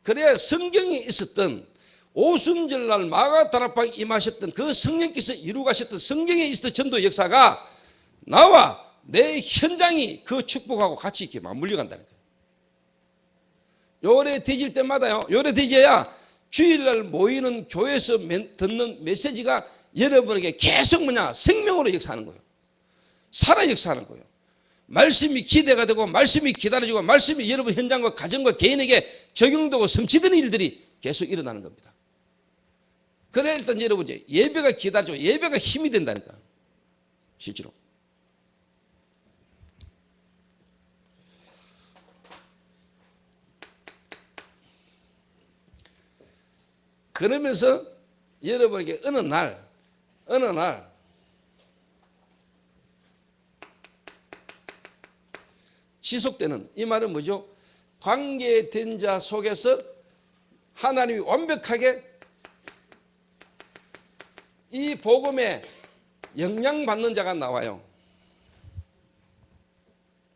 그래야 성경에 있었던 오순절날 마가다락방에 임하셨던 그 성령께서 이루가셨던 성경에 있었던 전도 역사가 나와 내 현장이 그 축복하고 같이 이렇게 맞물려 간다니까. 요래 되질 때마다요, 요래 되져야 주일날 모이는 교회에서 듣는 메시지가 여러분에게 계속 뭐냐, 생명으로 역사하는 거예요. 살아 역사하는 거예요. 말씀이 기대가 되고 말씀이 기다려지고 말씀이 여러분 현장과 가정과 개인에게 적용되고 성취되는 일들이 계속 일어나는 겁니다. 그래 일단 여러분 이제 예배가 기다려지고 예배가 힘이 된다니까. 실제로. 그러면서 여러분에게 어느 날 지속되는, 이 말은 뭐죠? 관계된 자 속에서 하나님이 완벽하게 이 복음에 영향받는 자가 나와요.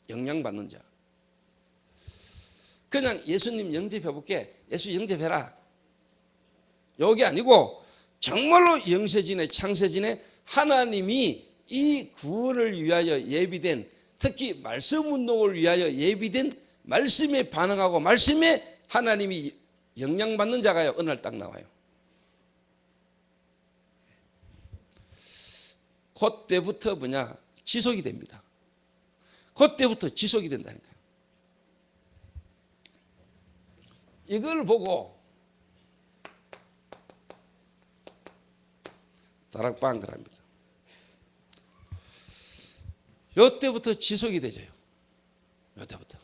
영향받는 자. 그냥 예수님 영접해볼게, 예수 영접해라, 여기 아니고 정말로 영세진의 창세진의 하나님이 이 구원을 위하여 예비된, 특히 말씀 운동을 위하여 예비된 말씀에 반응하고 말씀에 하나님이 영향받는 자가요, 어느 날 딱 나와요. 그때부터 뭐냐, 지속이 됩니다. 그때부터 지속이 된다니까요. 이걸 보고 다락방을 합니다. 이때부터 지속이 되죠. 이때부터.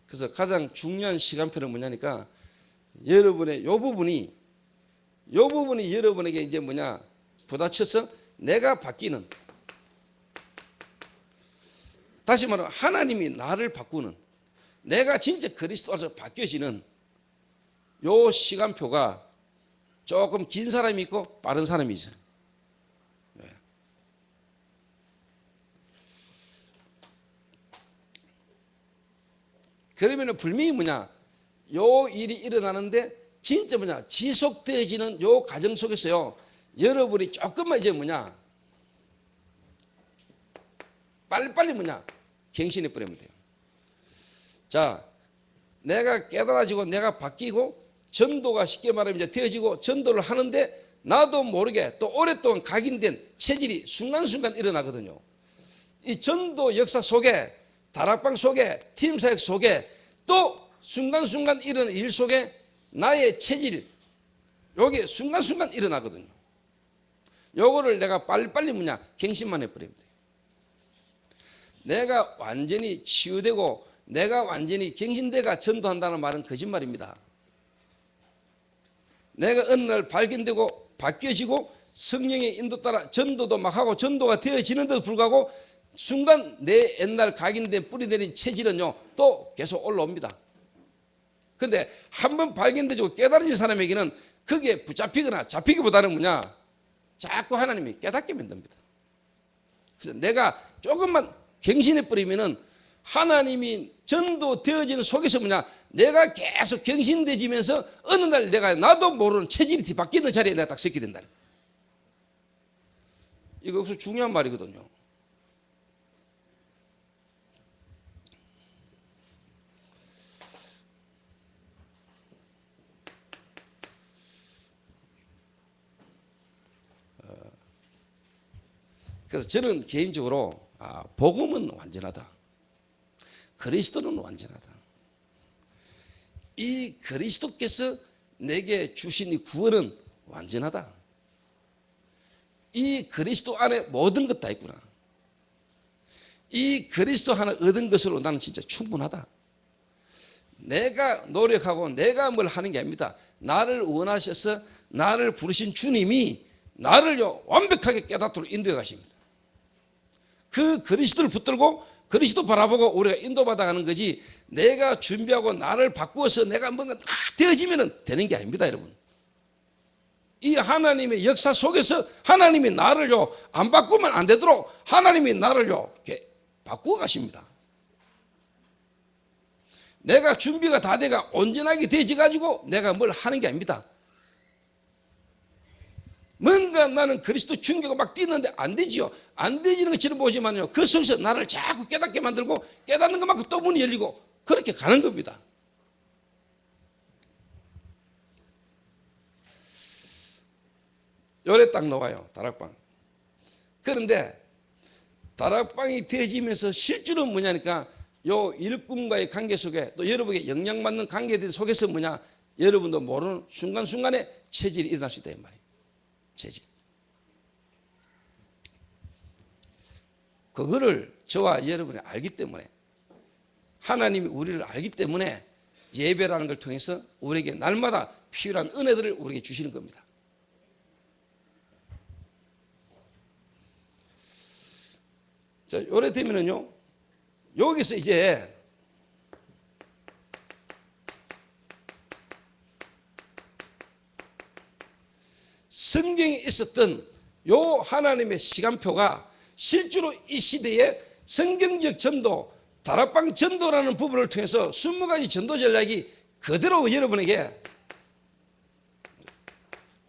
그래서 가장 중요한 시간표는 뭐냐니까, 여러분의 요 부분이 여러분에게 이제 뭐냐, 부딪혀서 내가 바뀌는, 다시 말하면 하나님이 나를 바꾸는, 내가 진짜 그리스도로 바뀌어지는 요 시간표가 조금 긴 사람이 있고 빠른 사람이 있어요. 네. 그러면 분명히 뭐냐, 요 일이 일어나는데 진짜 뭐냐, 지속되어지는 요 과정 속에서요, 여러분이 조금만 이제 뭐냐, 빨리빨리 뭐냐? 갱신해 버리면 돼요. 자, 내가 깨달아지고 내가 바뀌고 전도가 쉽게 말하면 이제 되어지고 전도를 하는데 나도 모르게 또 오랫동안 각인된 체질이 순간순간 일어나거든요. 이 전도 역사 속에, 다락방 속에, 팀사역 속에 또 순간순간 일어나는 일 속에 나의 체질, 요게 순간순간 일어나거든요. 요거를 내가 빨리빨리 뭐냐? 갱신만 해버리면 돼요. 내가 완전히 치유되고 내가 완전히 갱신돼가 전도한다는 말은 거짓말입니다. 내가 어느 날 발견되고 바뀌어지고 성령의 인도 따라 전도도 막 하고 전도가 되어지는데도 불구하고 순간 내 옛날 각인된 뿌리 내린 체질은요 또 계속 올라옵니다. 근데 한번 발견되고 깨달아진 사람에게는 그게 붙잡히거나 잡히기보다는 뭐냐, 자꾸 하나님이 깨닫게 만듭니다. 그래서 내가 조금만 갱신해버리면은 하나님이 전도되어지는 속에서 뭐냐, 내가 계속 갱신되지면서 어느 날 내가 나도 모르는 체질이 바뀌는 자리에 내가 딱 서게 된다. 이거 아주 중요한 말이거든요. 그래서 저는 개인적으로 복음은 완전하다. 그리스도는 완전하다. 이 그리스도께서 내게 주신 이 구원은 완전하다. 이 그리스도 안에 모든 것 다 있구나. 이 그리스도 하나 얻은 것으로 나는 진짜 충분하다. 내가 노력하고 내가 뭘 하는 게 아닙니다. 나를 원하셔서 나를 부르신 주님이 나를요 완벽하게 깨닫도록 인도해 가십니다. 그 그리스도를 붙들고 그리스도 바라보고 우리가 인도받아가는 거지, 내가 준비하고 나를 바꾸어서 내가 뭔가 되어지면 되는 게 아닙니다, 여러분. 이 하나님의 역사 속에서 하나님이 나를요 안 바꾸면 안 되도록 하나님이 나를요 이렇게 바꾸어 가십니다. 내가 준비가 다 돼가 온전하게 되어져 가지고 내가 뭘 하는 게 아닙니다. 뭔가 나는 그리스도 충격을 막 뛰는데 안 되지요. 안 되지는 것처럼 보지만요, 그 속에서 나를 자꾸 깨닫게 만들고 깨닫는 것만큼 또 문이 열리고 그렇게 가는 겁니다. 요래 딱 나와요, 다락방. 그런데 다락방이 되어지면서 실제로 뭐냐니까 요 일꾼과의 관계 속에 또 여러분에게 영향받는 관계들 속에서 뭐냐, 여러분도 모르는 순간순간에 체질이 일어날 수 있다 이 말이에요. 체질. 그거를 저와 여러분이 알기 때문에, 하나님이 우리를 알기 때문에 예배라는 걸 통해서 우리에게 날마다 필요한 은혜들을 우리에게 주시는 겁니다. 자, 요래 되면은요, 여기서 이제 성경에 있었던 요 하나님의 시간표가 실제로 이 시대에 성경적 전도, 다락방 전도라는 부분을 통해서 20가지 전도 전략이 그대로 여러분에게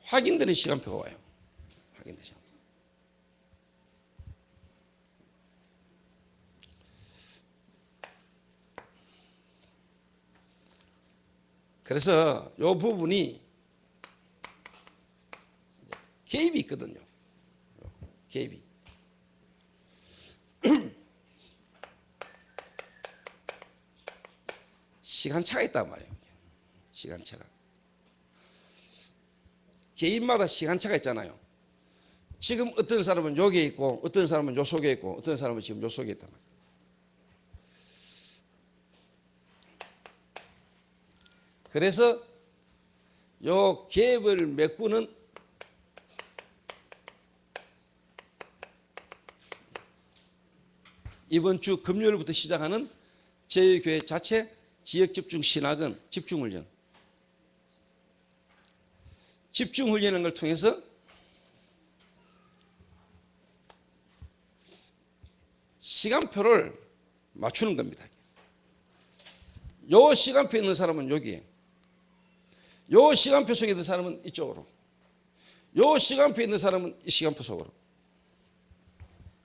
확인되는 시간표가 와요. 확인되는 시간표. 그래서 요 부분이 개입이 있거든요. 개입이. 시간차가 있단 말이에요. 시간차가. 개인마다 시간차가 있잖아요. 지금 어떤 사람은 여기에 있고 어떤 사람은 요 속에 있고 어떤 사람은 지금 요 속에 있단 말이에요. 그래서 요 갭을 메꾸는 이번 주 금요일부터 시작하는 저희 교회 자체 지역집중 신학은 집중훈련. 집중훈련을 걸 통해서 시간표를 맞추는 겁니다. 요 시간표에 있는 사람은 여기에, 요 시간표 속에 있는 사람은 이쪽으로, 요 시간표에 있는 사람은 이 시간표 속으로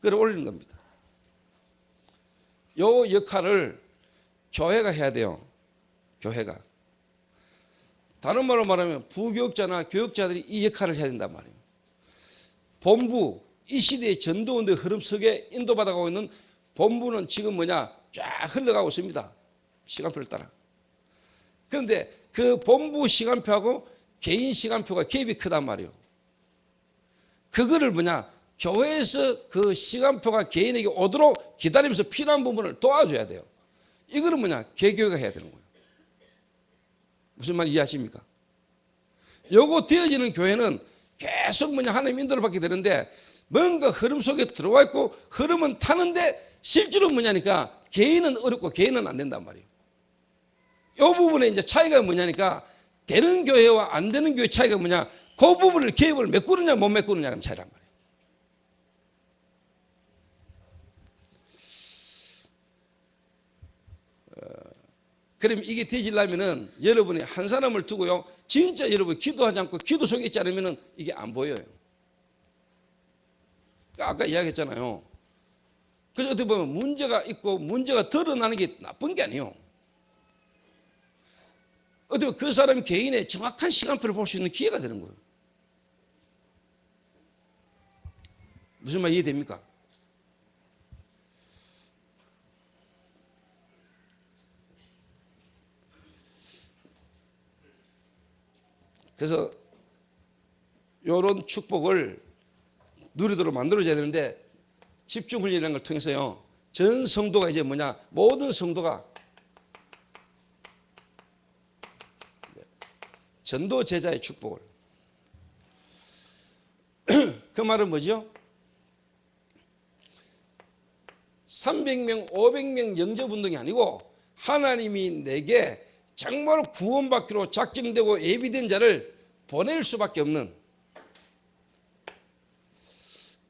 끌어올리는 겁니다. 요 역할을 교회가 해야 돼요. 교회가. 다른 말로 말하면 부교육자나 교육자들이 이 역할을 해야 된단 말이에요. 본부, 이 시대의 전도운동의 흐름 속에 인도받아가고 있는 본부는 지금 뭐냐? 쫙 흘러가고 있습니다. 시간표를 따라. 그런데 그 본부 시간표하고 개인 시간표가 갭이 크단 말이에요. 그거를 뭐냐? 교회에서 그 시간표가 개인에게 오도록 기다리면서 필요한 부분을 도와줘야 돼요. 이거는 뭐냐? 개교회가 해야 되는 거예요. 무슨 말 이해하십니까? 요거 되어지는 교회는 계속 뭐냐? 하나님 인도를 받게 되는데 뭔가 흐름 속에 들어와 있고 흐름은 타는데 실제로 뭐냐니까 개인은 어렵고 개인은 안 된단 말이에요. 이 부분에 이제 차이가 뭐냐니까 되는 교회와 안 되는 교회 차이가 뭐냐? 그 부분을 개입을 메꾸느냐 못 메꾸느냐는 차이란 말이에요. 그럼 이게 되지려면은 여러분이 한 사람을 두고요, 진짜 여러분 기도하지 않고 기도 속에 있지 않으면은 이게 안 보여요. 아까 이야기했잖아요. 그래서 어떻게 보면 문제가 있고 문제가 드러나는 게 나쁜 게 아니에요. 어떻게 보면 그 사람이 개인의 정확한 시간표를 볼 수 있는 기회가 되는 거예요. 무슨 말 이해됩니까? 그래서 이런 축복을 누리도록 만들어줘야 되는데 집중훈련이라는 걸 통해서요, 전 성도가 이제 뭐냐, 모든 성도가 전도 제자의 축복을. 그 말은 뭐죠? 300명, 500명 영접운동이 아니고 하나님이 내게 정말 구원받기로 작정되고 예비된 자를 보낼 수밖에 없는,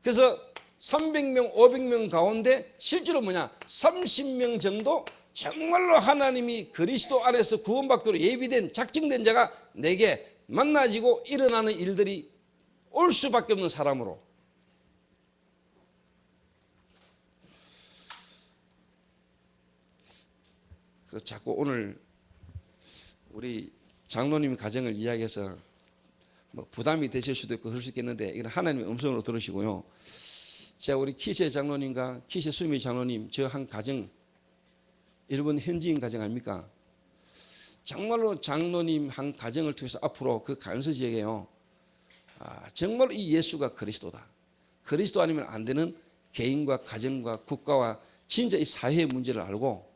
그래서 300명, 500명 가운데 실제로 뭐냐, 30명 정도 정말로 하나님이 그리스도 안에서 구원받기로 예비된 작정된 자가 내게 만나지고 일어나는 일들이 올 수밖에 없는 사람으로. 그래서 자꾸 오늘 우리 장로님 가정을 이야기해서 뭐 부담이 되실 수도 있고 그럴 수 있겠는데 이건 하나님의 음성으로 들으시고요. 제가 우리 키세 장로님과 키세 수미 장로님 저 한 가정, 일본 현지인 가정 아닙니까? 정말로 장로님 한 가정을 통해서 앞으로 그 간서 지역에요, 정말 이 예수가 그리스도다, 그리스도 아니면 안 되는 개인과 가정과 국가와 진짜 이 사회의 문제를 알고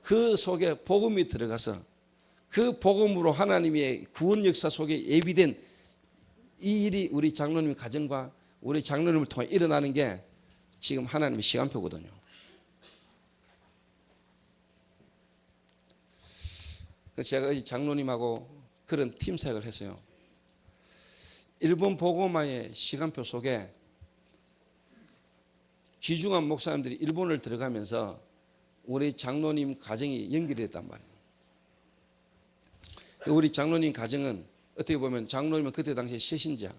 그 속에 복음이 들어가서 그 복음으로 하나님의 구원 역사 속에 예비된 이 일이 우리 장로님 가정과 우리 장로님을 통해 일어나는 게 지금 하나님의 시간표거든요. 그래서 제가 이 장로님하고 그런 팀 사역을 했어요. 일본 복음화의 시간표 속에 귀중한 목사님들이 일본을 들어가면서 우리 장로님 가정이 연결됐단 말이에요. 우리 장로님 가정은 어떻게 보면 장로님은 그때 당시에 새신자,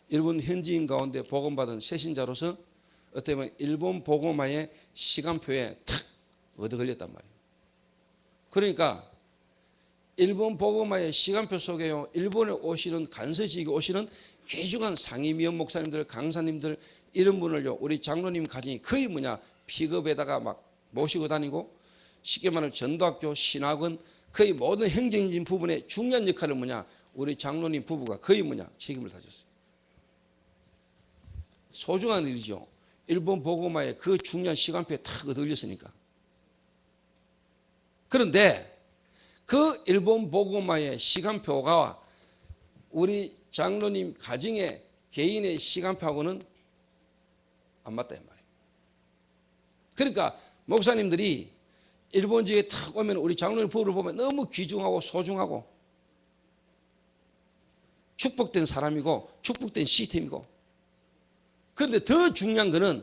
일본 현지인 가운데 복음받은 새신자로서 어떻게 보면 일본 복음화의 시간표에 탁 얻어 걸렸단 말이에요. 그러니까 일본 복음화의 시간표 속에요, 일본에 오시는 간서지역에 오시는 귀중한 상임위원 목사님들, 강사님들 이런 분을요, 우리 장로님 가정이 거의 뭐냐, 픽업에다가 막 모시고 다니고, 쉽게 말하면 전도학교, 신학원 거의 모든 행정적인 부분에 중요한 역할을 뭐냐, 우리 장로님 부부가 거의 뭐냐 책임을 다졌어요. 소중한 일이죠. 일본 복음화의 그 중요한 시간표에 탁 얻어올렸으니까. 그런데 그 일본 복음화의 시간표가 우리 장로님 가정의 개인의 시간표하고는 안 맞다 이 말이에요. 그러니까 목사님들이 일본 지역에 탁 오면 우리 장로님 부부를 보면 너무 귀중하고 소중하고 축복된 사람이고 축복된 시스템이고, 그런데 더 중요한 것은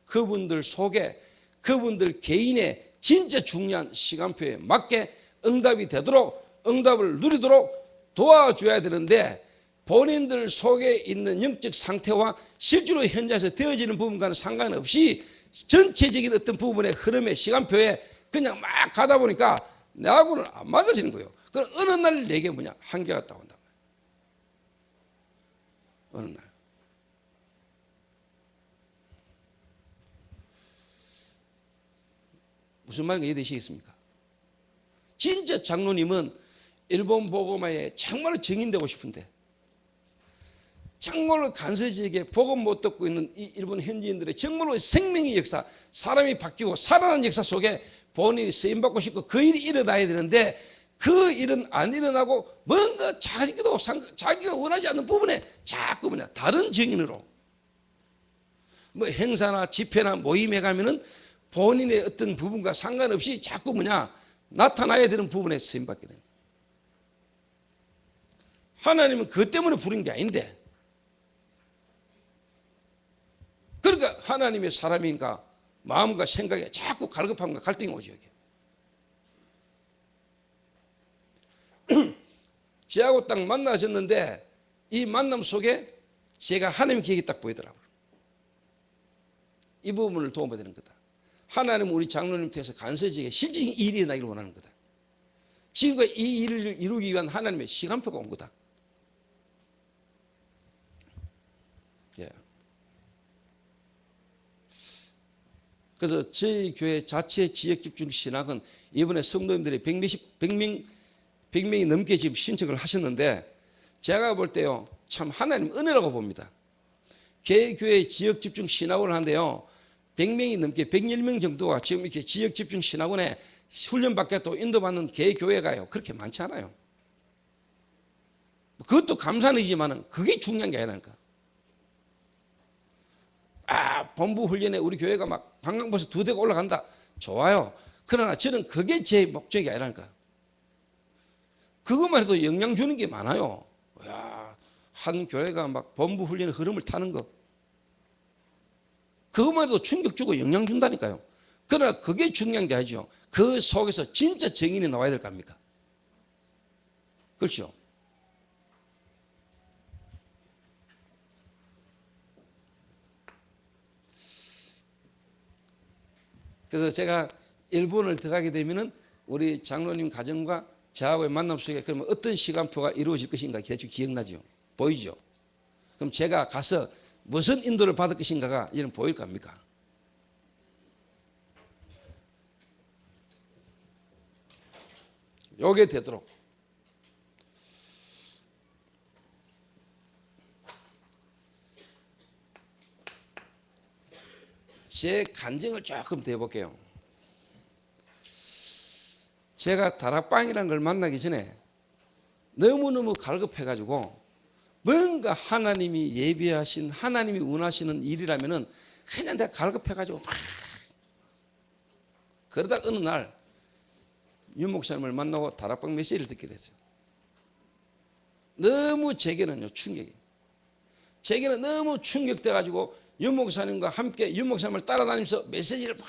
그분들 속에 그분들 개인의 진짜 중요한 시간표에 맞게 응답이 되도록, 응답을 누리도록 도와줘야 되는데, 본인들 속에 있는 영적 상태와 실제로 현장에서 되어지는 부분과는 상관없이 전체적인 어떤 부분의 흐름의 시간표에 그냥 막 가다 보니까 나하고는 안 맞아지는 거예요. 그럼 어느 날 내게 뭐냐? 한계가 딱 온단 말이에요. 어느 날. 무슨 말인가 이해되시겠습니까? 진짜 장로님은 일본 복음화에 정말로 정인되고 싶은데 정말로 간설지에게 복음 못 듣고 있는 이 일본 현지인들의 정말로 생명의 역사, 사람이 바뀌고 살아나는 역사 속에 본인이 쓰임받고 싶고 그 일이 일어나야 되는데 그 일은 안 일어나고 뭔가 자기가 원하지 않는 부분에 자꾸 뭐냐 다른 정인으로 뭐 행사나 집회나 모임에 가면은 본인의 어떤 부분과 상관없이 자꾸 뭐냐 나타나야 되는 부분에 쓰임받게 됩니다. 하나님은 그것 때문에 부른 게 아닌데 그러니까 하나님의 사람인가 마음과 생각에 자꾸 갈급함과 갈등이 오죠. 여기. 저하고 딱 만나셨는데 이 만남 속에 제가 하나님 계획이 딱 보이더라고요. 이 부분을 도움받아야 되는 거다. 하나님은 우리 장로님 통해서 간서지게 실질적인 일이 일어나기를 원하는 거다. 지금과 이 일을 이루기 위한 하나님의 시간표가 온 거다. 예. 그래서 저희 교회 자체 지역집중 신학은 이번에 성도님들이 100명이 넘게 지금 신청을 하셨는데 제가 볼 때요 참 하나님 은혜라고 봅니다. 개교회 지역집중 신학원을 하는데요 100명이 넘게 110명 정도가 지금 이렇게 지역집중 신학원에 훈련받게 또 인도받는 개교회가요 그렇게 많지 않아요. 그것도 감사한 일이지만 그게 중요한 게 아니라니까. 본부 훈련에 우리 교회가 막 관광버스 2대가 올라간다. 좋아요. 그러나 저는 그게 제 목적이 아니라니까. 그것만 해도 영향 주는 게 많아요. 야, 한 교회가 막 본부 훈련의 흐름을 타는 거. 그것만 해도 충격 주고 영향 준다니까요. 그러나 그게 중요한 게 아니죠. 그 속에서 진짜 정인이 나와야 될 거 아닙니까? 그렇죠? 그래서 제가 일본을 들어가게 되면은 우리 장로님 가정과 저하고의 만남 속에 그러면 어떤 시간표가 이루어질 것인가 대충 기억나죠? 보이죠? 그럼 제가 가서 무슨 인도를 받을 것인가가 이런 보일 겁니까? 요게 되도록 제 간증을 조금 더 해볼게요. 제가 다락방이라는 걸 만나기 전에 너무너무 갈급해가지고 뭔가 하나님이 예비하신 하나님이 원하시는 일이라면은 그냥 내가 갈급해가지고 막 그러다 어느 날 윤 목사님을 만나고 다락방 메시지를 듣게 됐어요. 너무 제게는요 충격이. 제게는 너무 충격돼가지고 윤 목사님과 함께 윤 목사님을 따라다니면서 메시지를 막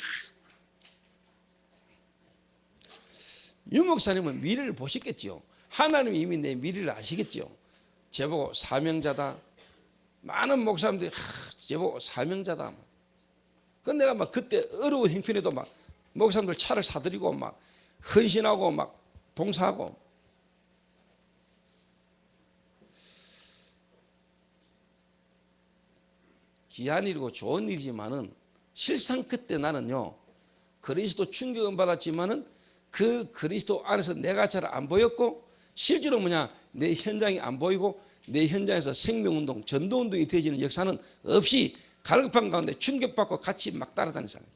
윤 목사님은 미래를 보셨겠지요. 하나님이 이미 내 미래를 아시겠지요. 제보고 사명자다. 많은 목사님들이 제보고 사명자다. 근데 내가 막 그때 어려운 형편에도 막 목사님들 차를 사드리고 막 헌신하고 막 봉사하고 귀한 일이고 좋은 일이지만은 실상 그때 나는요 그리스도 충격은 받았지만은 그 그리스도 안에서 내가 잘 안 보였고 실제로 뭐냐 내 현장이 안 보이고 내 현장에서 생명운동 전도운동이 되어지는 역사는 없이 갈급한 가운데 충격받고 같이 막 따라다니는 사람입니다.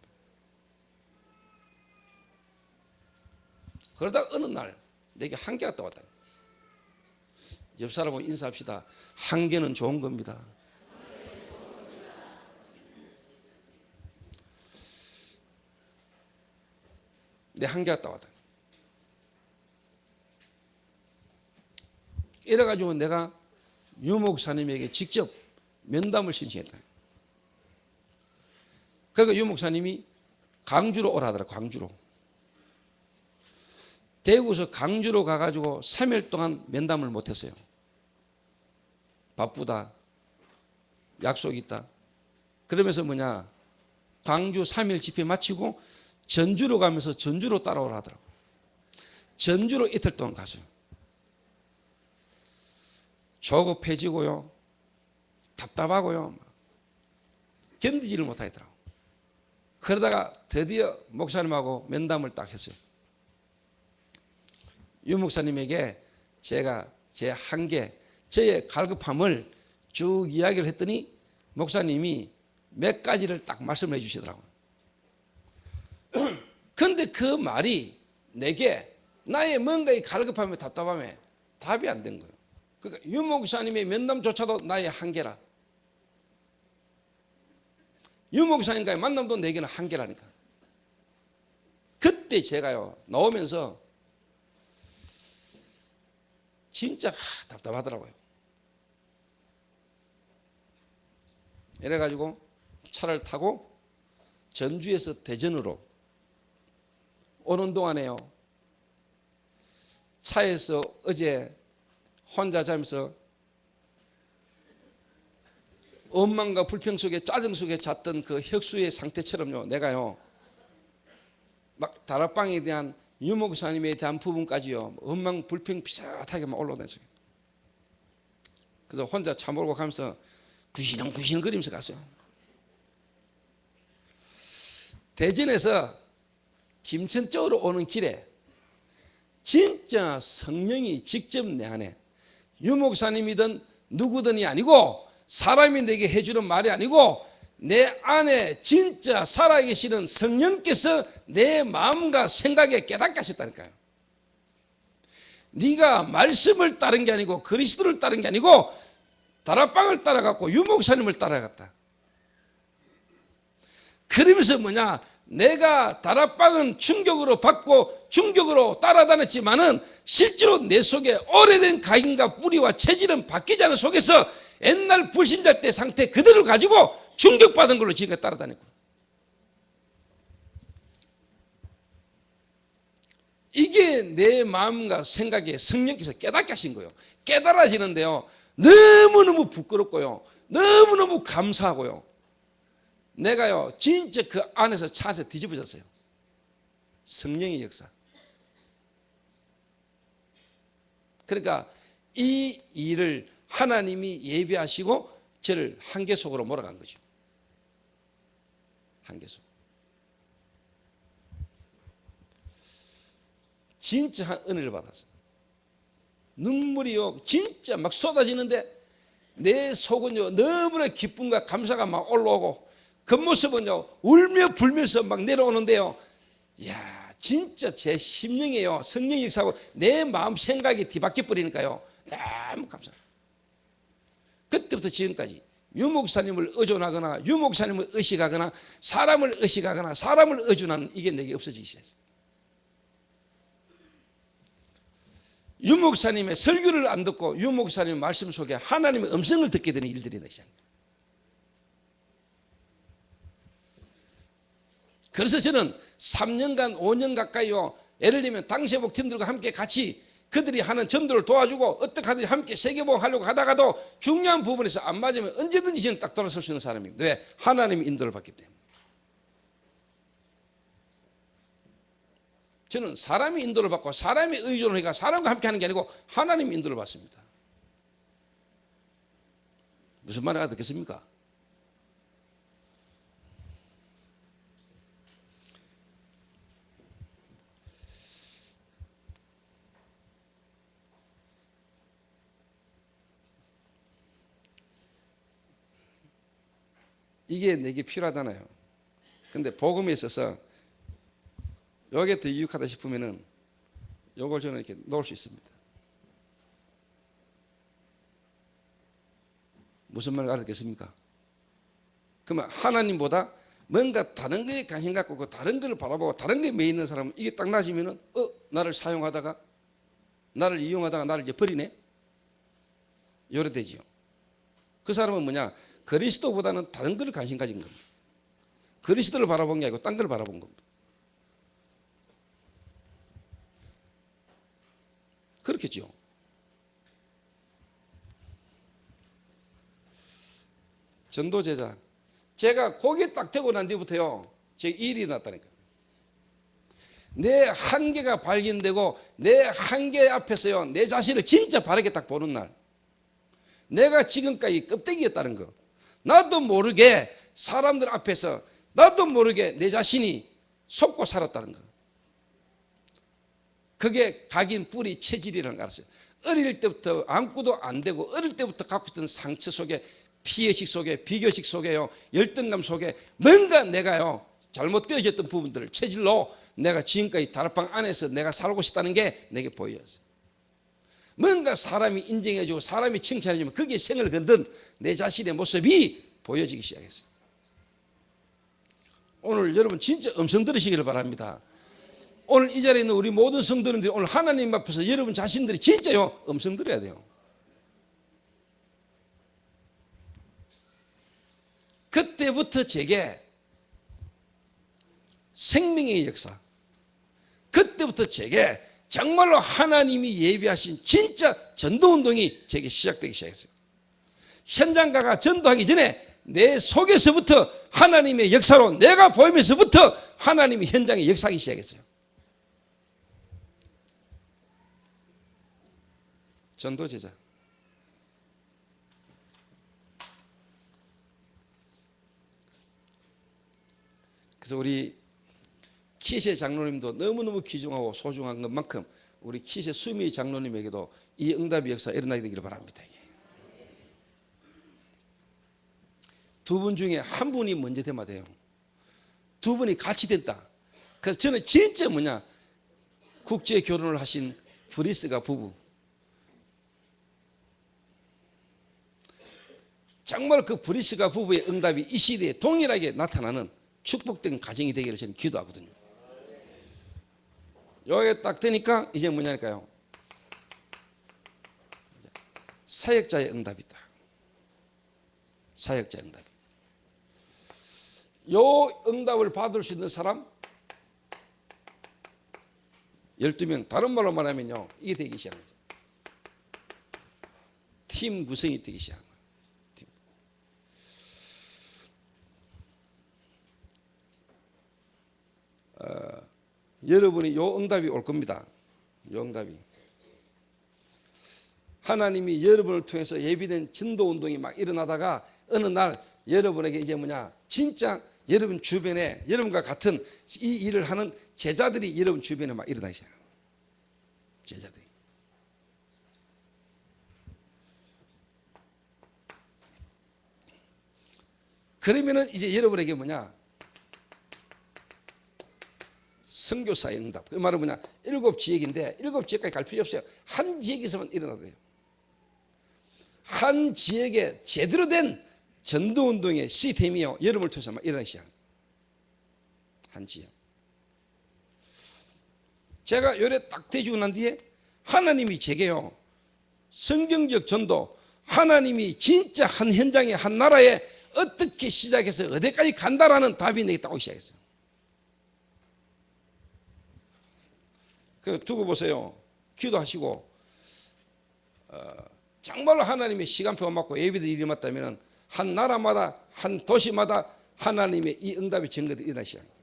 그러다가 어느 날 내게 한계가 떠왔다. 옆 사람하고 인사합시다. 한계는 좋은 겁니다. 내 한계가 떠왔다. 이래가지고 내가 유 목사님에게 직접 면담을 신청했다. 그러니까 유 목사님이 강주로 오라 하더라. 강주로. 대구에서 강주로 가가지고 3일 동안 면담을 못했어요. 바쁘다. 약속이 있다. 그러면서 뭐냐 광주 3일 집회 마치고 전주로 가면서 전주로 따라오라 하더라고요. 전주로 이틀 동안 갔어요. 조급해지고요. 답답하고요. 견디지를 못하겠더라고요. 그러다가 드디어 목사님하고 면담을 딱 했어요. 유 목사님에게 제가 제 한계, 저의 갈급함을 쭉 이야기를 했더니 목사님이 몇 가지를 딱 말씀을 해 주시더라고요. 그런데 그 말이 내게 나의 뭔가 이 갈급함에 답답함에 답이 안 된 거예요. 그러니까 유 목사님의 면담조차도 나의 한계라. 유 목사님과의 만남도 내게는 한계라니까. 그때 제가요 나오면서 진짜 답답하더라고요. 이래가지고 차를 타고 전주에서 대전으로 오는 동안에요 차에서 어제 혼자 자면서 원망과 불평 속에 짜증 속에 잤던 그 혁수의 상태처럼요 내가요 막 다락방에 대한 유 목사님에 대한 부분까지요 원망 불평 비슷하게 막 올라오면서요. 그래서 혼자 차 몰고 가면서 구시렁구시렁 거리면서 갔어요. 대전에서 김천 쪽으로 오는 길에 진짜 성령이 직접 내 안에 유 목사님이든 누구든이 아니고 사람이 내게 해주는 말이 아니고 내 안에 진짜 살아계시는 성령께서 내 마음과 생각에 깨닫게 하셨다니까요. 네가 말씀을 따른 게 아니고 그리스도를 따른 게 아니고 다락방을 따라갔고 유 목사님을 따라갔다. 그러면서 뭐냐, 내가 다락방은 충격으로 받고 충격으로 따라다녔지만은 실제로 내 속에 오래된 각인과 뿌리와 체질은 바뀌지 않은 속에서 옛날 불신자 때 상태 그대로 가지고 충격받은 걸로 지금까지 따라다녔고, 이게 내 마음과 생각에 성령께서 깨닫게 하신 거예요. 깨달아지는데요 너무너무 부끄럽고요 너무너무 감사하고요 내가요 진짜 그 안에서 차 안에서 뒤집어졌어요. 성령의 역사. 그러니까 이 일을 하나님이 예비하시고 저를 한계 속으로 몰아간 거죠. 한계 속. 진짜 한 은혜를 받았어요. 눈물이요 진짜 막 쏟아지는데 내 속은요 너무나 기쁨과 감사가 막 올라오고 겉모습은요 울며 불면서 막 내려오는데요, 이야 진짜 제 심령에요 성령의 역사하고 내 마음 생각이 뒤바뀌어 버리니까요 너무 감사해요. 그때부터 지금까지 유 목사님을 의존하거나 유 목사님을 의식하거나 사람을 의식하거나 사람을 의존하는 이게 내게 없어지기 시작했어요. 유 목사님의 설교를 안 듣고 유 목사님의 말씀 속에 하나님의 음성을 듣게 되는 일들이 나기 시작합니다. 그래서 저는 3년간 5년 가까이요 예를 들면 당세복 팀들과 함께 같이 그들이 하는 전도를 도와주고 어떻게 하든지 함께 세계복음 하려고 하다가도 중요한 부분에서 안 맞으면 언제든지 저는 딱 돌아설 수 있는 사람입니다. 왜? 하나님의 인도를 받기 때문에. 저는 사람의 인도를 받고 사람의 의존을 하니까 사람과 함께 하는 게 아니고 하나님의 인도를 받습니다. 무슨 말을 알아듣겠습니까? 이게 내게 필요하잖아요. 근데 복음에 있어서 여기에 더 유익하다 싶으면은 요걸 저는 이렇게 놓을 수 있습니다. 무슨 말을 알아듣겠습니까? 그러면 하나님보다 뭔가 다른 거에 관심 갖고 그 다른 거를 바라보고 다른 거에 매여 있는 사람은 이게 딱 낮으면은 나를 사용하다가 나를 이용하다가 나를 이제 버리네? 요래 되지요. 그 사람은 뭐냐? 그리스도보다는 다른 거를 관심 가진 겁니다. 그리스도를 바라본 게 아니고 딴 걸 바라본 겁니다. 그렇겠죠. 전도제자 제가 고개 딱 대고 난 뒤부터요, 제 일이 났다니까. 내 한계가 발견되고 내 한계 앞에서요, 내 자신을 진짜 바르게 딱 보는 날, 내가 지금까지 껍데기였다는 거, 나도 모르게 사람들 앞에서 나도 모르게 내 자신이 속고 살았다는 거, 그게 각인 뿌리 체질이라는 걸 알았어요. 어릴 때부터 아무것도 안 되고 어릴 때부터 갖고 있던 상처 속에, 피해식 속에, 비교식 속에요, 열등감 속에 뭔가 내가요 잘못되어졌던 부분들을 체질로 내가 지금까지 다락방 안에서 내가 살고 싶다는 게 내게 보였어요. 뭔가 사람이 인정해주고 사람이 칭찬해주면 그게 생을 건든 내 자신의 모습이 보여지기 시작했어요. 오늘 여러분 진짜 음성 들으시기를 바랍니다. 오늘 이 자리에 있는 우리 모든 성도님들이 오늘 하나님 앞에서 여러분 자신들이 진짜요 음성 들어야 돼요. 그때부터 제게 생명의 역사, 그때부터 제게 정말로 하나님이 예비하신 진짜 전도운동이 제게 시작되기 시작했어요. 현장가가 전도하기 전에 내 속에서부터 하나님의 역사로 내가 보이면서부터 하나님이 현장에 역사하기 시작했어요. 전도제자. 그래서 우리 키세 장로님도 너무너무 귀중하고 소중한 것만큼 우리 키세 수미 장로님에게도 이 응답의 역사가 일어나게 되기를 바랍니다. 두 분 중에 한 분이 먼저 되면 돼요. 두 분이 같이 됐다. 그래서 저는 진짜 국제 결혼을 하신 브리스가 부부, 정말 그 브리스가 부부의 응답이 이 시대에 동일하게 나타나는 축복된 가정이 되기를 저는 기도하거든요. 여기에 딱 되니까 이제 뭐냐니까요, 사역자의 응답이다. 사역자의 응답. 요 응답을 받을 수 있는 사람 12명, 다른 말로 말하면요, 이게 되기 시작합니다. 팀 구성이 되기 시작합니다. 여러분이 요 응답이 올 겁니다. 요 응답이. 하나님이 여러분을 통해서 예비된 전도운동이 막 일어나다가 어느 날 여러분에게 이제 진짜 여러분 주변에 여러분과 같은 이 일을 하는 제자들이 여러분 주변에 막 일어나기 시작합니다. 제자들이. 그러면은 이제 여러분에게 선교사의 응답. 그 말은 7지역인데 7지역까지 갈 필요 없어요. 한 지역에서만 일어나도 돼요. 한 지역에 제대로 된 전도운동의 시스템이요, 여러분을 통해서 일어나기 시작합니다. 한 지역. 제가 요래 딱 대주고 난 뒤에 하나님이 제게요, 성경적 전도, 하나님이 진짜 한 현장에 한 나라에 어떻게 시작해서 어디까지 간다라는 답이 내게 딱 오기 시작했어요. 그 두고 보세요. 기도하시고 정말로 하나님의 시간표가 맞고 예비된 일이 맞다면 한 나라마다 한 도시마다 하나님의 이 응답의 증거들이 일어나기 시작합니다.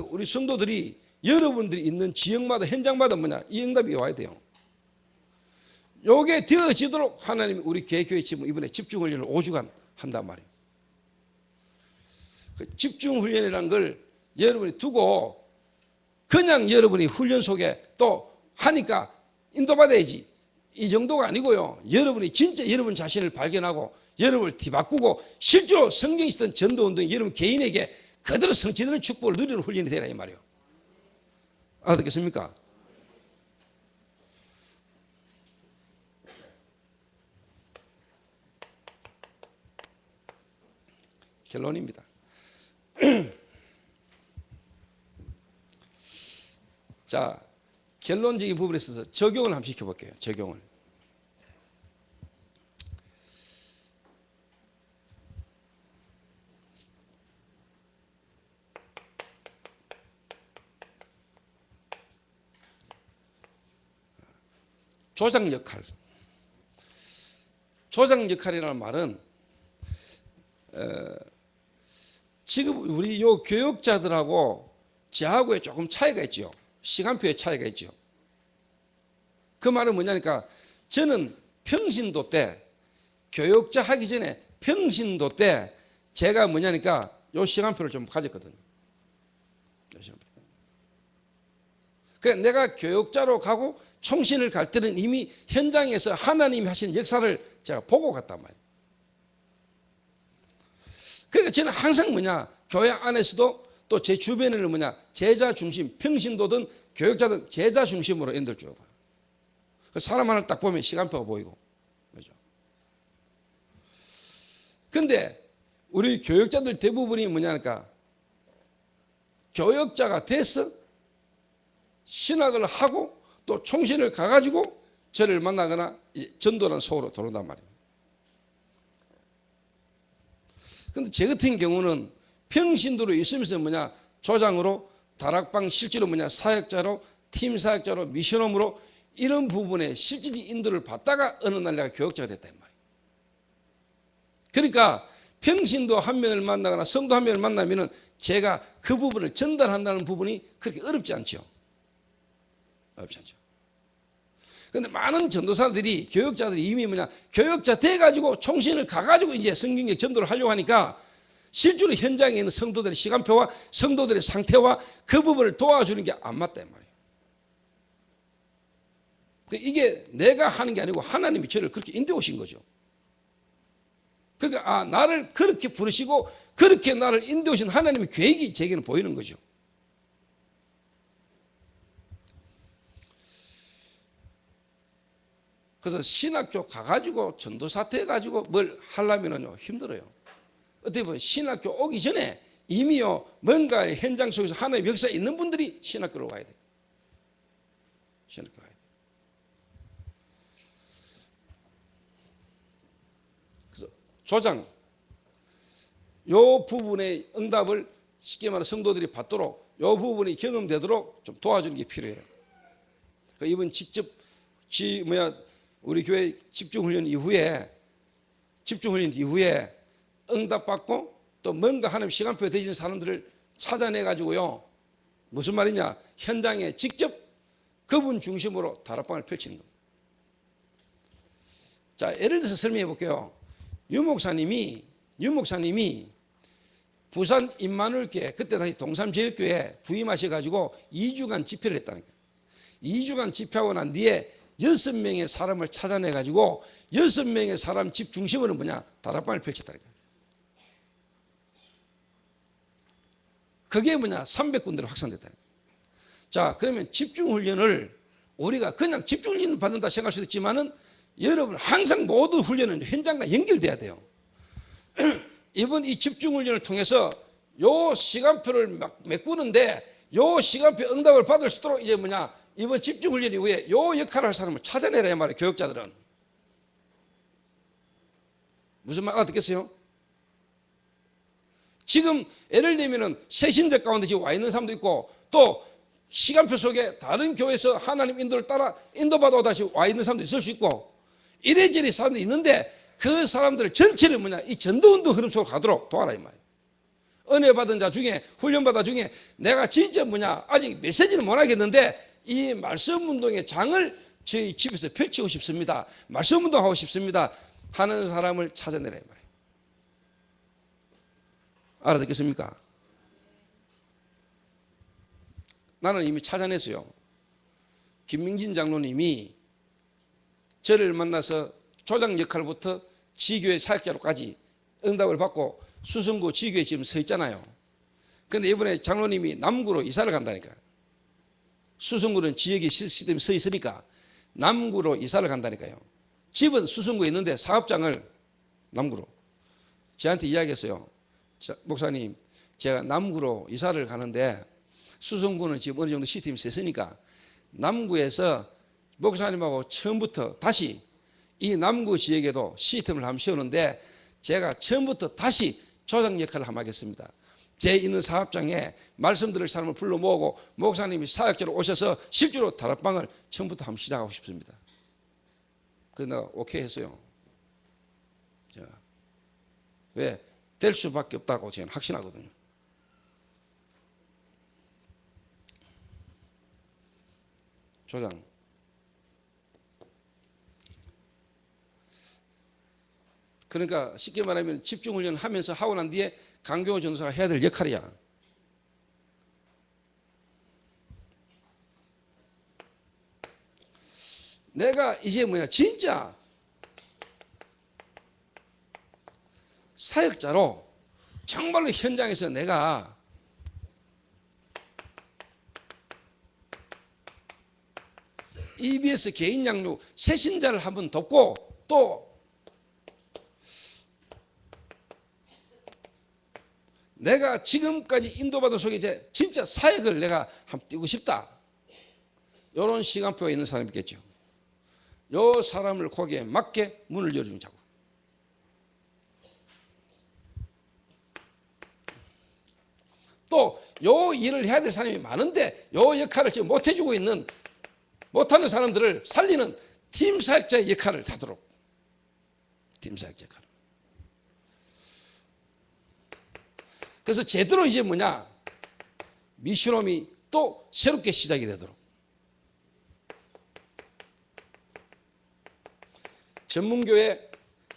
우리 성도들이 여러분들이 있는 지역마다 현장마다 이 응답이 와야 돼요. 요게 되어지도록 하나님이 우리 개교회 지금 이번에 집중훈련을 5주간 한단 말이에요. 그 집중훈련이라는 걸 여러분이 두고 그냥 여러분이 훈련 속에 또 하니까 인도받아야지, 이 정도가 아니고요, 여러분이 진짜 여러분 자신을 발견하고 여러분을 뒤바꾸고 실제로 성경에 있었던 전도운동이 여러분 개인에게 그대로 성취되는 축복을 누리는 훈련이 되라 이 말이에요. 알아듣겠습니까? 결론입니다. 자, 결론적인 부분에 있어서 적용을 한번 시켜볼게요. 적용을. 조장 역할. 조장 역할이라는 말은 지금 우리 요 교육자들하고 저하고의 조금 차이가 있죠. 시간표의 차이가 있죠. 그 말은 뭐냐니까 저는 평신도 때 교육자 하기 전에 평신도 때 제가 뭐냐니까 요 시간표를 좀 가졌거든요. 요 시간표. 그러니까 내가 교육자로 가고 총신을 갈 때는 이미 현장에서 하나님이 하신 역사를 제가 보고 갔단 말이에요. 그러니까 저는 항상 뭐냐 교회 안에서도 또 제 주변에는 뭐냐 제자 중심 평신도든 교육자든 제자 중심으로 인도를 줘 봐요. 사람 하나를 딱 보면 시간표가 보이고 그렇죠. 근데 우리 교육자들 대부분이 뭐냐니까 교육자가 돼서 신학을 하고 또 총신을 가가지고 저를 만나거나 전도라는 속으로 들어온단 말이에요. 근데 제 같은 경우는 평신도로 있으면서 뭐냐 조장으로 다락방 실제로 뭐냐 사역자로 팀 사역자로 미션홈으로 이런 부분에 실질적 인도를 받다가 어느 날 내가 교육자가 됐다 이 말이에요. 그러니까 평신도 한 명을 만나거나 성도 한 명을 만나면은 제가 그 부분을 전달한다는 부분이 그렇게 어렵지 않죠. 어렵지 않죠. 그런데 많은 전도사들이 교육자들이 이미 뭐냐 교육자 돼가지고 총신을 가가지고 이제 성경적 전도를 하려고 하니까 실제로 현장에 있는 성도들의 시간표와 성도들의 상태와 그 부분을 도와주는 게 안 맞다 이 말이에요. 이게 내가 하는 게 아니고 하나님이 저를 그렇게 인도해 오신 거죠. 그러니까 나를 그렇게 부르시고 그렇게 나를 인도해 오신 하나님의 계획이 제게는 보이는 거죠. 그래서 신학교 가가지고 전도사태 해가지고 뭘 하려면은요 힘들어요. 어떻게 보면 신학교 오기 전에 이미요 뭔가 현장 속에서 하나님의 역사에 있는 분들이 신학교로 와야 돼요. 신학교 와야 돼요. 그래서 조장 요 부분의 응답을 쉽게 말해 성도들이 받도록 요 부분이 경험되도록 좀 도와주는 게 필요해요. 이번 직접 우리 교회 집중훈련 이후에 응답받고 또 뭔가 하나님 시간표에 되어있는 사람들을 찾아내가지고요. 무슨 말이냐. 현장에 직접 그분 중심으로 다락방을 펼치는 겁니다. 자, 예를 들어서 설명해 볼게요. 유 목사님이 부산 임마누엘교회 그때 당시 동삼제일교회 부임하셔가지고 2주간 집회를 했다는 거예요. 2주간 집회하고 난 뒤에 6명의 사람을 찾아내가지고 6명의 사람 집 중심으로 뭐냐 다락방을 펼쳤다는 거예요. 그게 뭐냐 300군데로 확산됐다는 거예요. 자, 그러면 집중훈련을 우리가 그냥 집중훈련 받는다 생각할 수도 있지만은 여러분 항상 모든 훈련은 현장과 연결돼야 돼요. 이번 이 집중훈련을 통해서 요 시간표를 메꾸는데 요 시간표 응답을 받을 수 있도록 이제 뭐냐 이번 집중훈련 이후에 요 역할을 할 사람을 찾아내라 이 말이에요. 교육자들은. 무슨 말 알아듣겠어요? 지금 예를 들면은 새신자 가운데 지금 와 있는 사람도 있고 또 시간표 속에 다른 교회에서 하나님 인도를 따라 인도받아 다시 와 있는 사람도 있을 수 있고 이래저래 사람들이 있는데 그 사람들 전체를 뭐냐 이 전도운동 흐름 속으로 가도록 도와라 이 말이에요. 은혜 받은 자 중에 훈련 받은 자 중에 내가 진짜 뭐냐 아직 메시지는 못 하겠는데 이 말씀 운동의 장을 저희 집에서 펼치고 싶습니다. 말씀 운동하고 싶습니다. 하는 사람을 찾아내라 이 말이에요. 알아듣겠습니까? 나는 이미 찾아냈어요. 김민진 장로님이 저를 만나서 조장 역할부터 지교회 사역자로까지 응답을 받고 수성구 지교회에 지금 서 있잖아요. 그런데 이번에 장로님이 남구로 이사를 간다니까. 수성구는 지역이 시스템이 서 있으니까 남구로 이사를 간다니까요. 집은 수성구에 있는데 사업장을 남구로. 저한테 이야기했어요. 목사님, 제가 남구로 이사를 가는데 수성구는 지금 어느 정도 시스템이 서 있으니까 남구에서 목사님하고 처음부터 다시 이 남구 지역에도 시스템을 한번 세우는데 제가 처음부터 다시 조장 역할을 한번 하겠습니다. 제 있는 사업장에 말씀 들을 사람을 불러 모으고 목사님이 사역자로 오셔서 실제로 다락방을 처음부터 한번 시작하고 싶습니다. 그래서 내가 오케이 했어요. 왜? 될 수밖에 없다고 저는 확신하거든요. 조장. 그러니까 쉽게 말하면 집중훈련 하면서 하고 난 뒤에 강경호 전도사가 해야 될 역할이야. 내가 이제 진짜 사역자로 정말로 현장에서 내가 EBS 개인 양육 새신자를 한번 돕고 또 내가 지금까지 인도받은 속에 이제 진짜 사역을 내가 한번 띄고 싶다. 이런 시간표가 있는 사람이 있겠죠. 요 사람을 거기에 맞게 문을 열어주자고. 또 요 일을 해야 될 사람이 많은데 요 역할을 지금 못 해주고 있는 못하는 사람들을 살리는 팀 사역자의 역할을 하도록. 팀 사역자 역할. 그래서 제대로 이제 미션홈이 또 새롭게 시작이 되도록. 전문교회,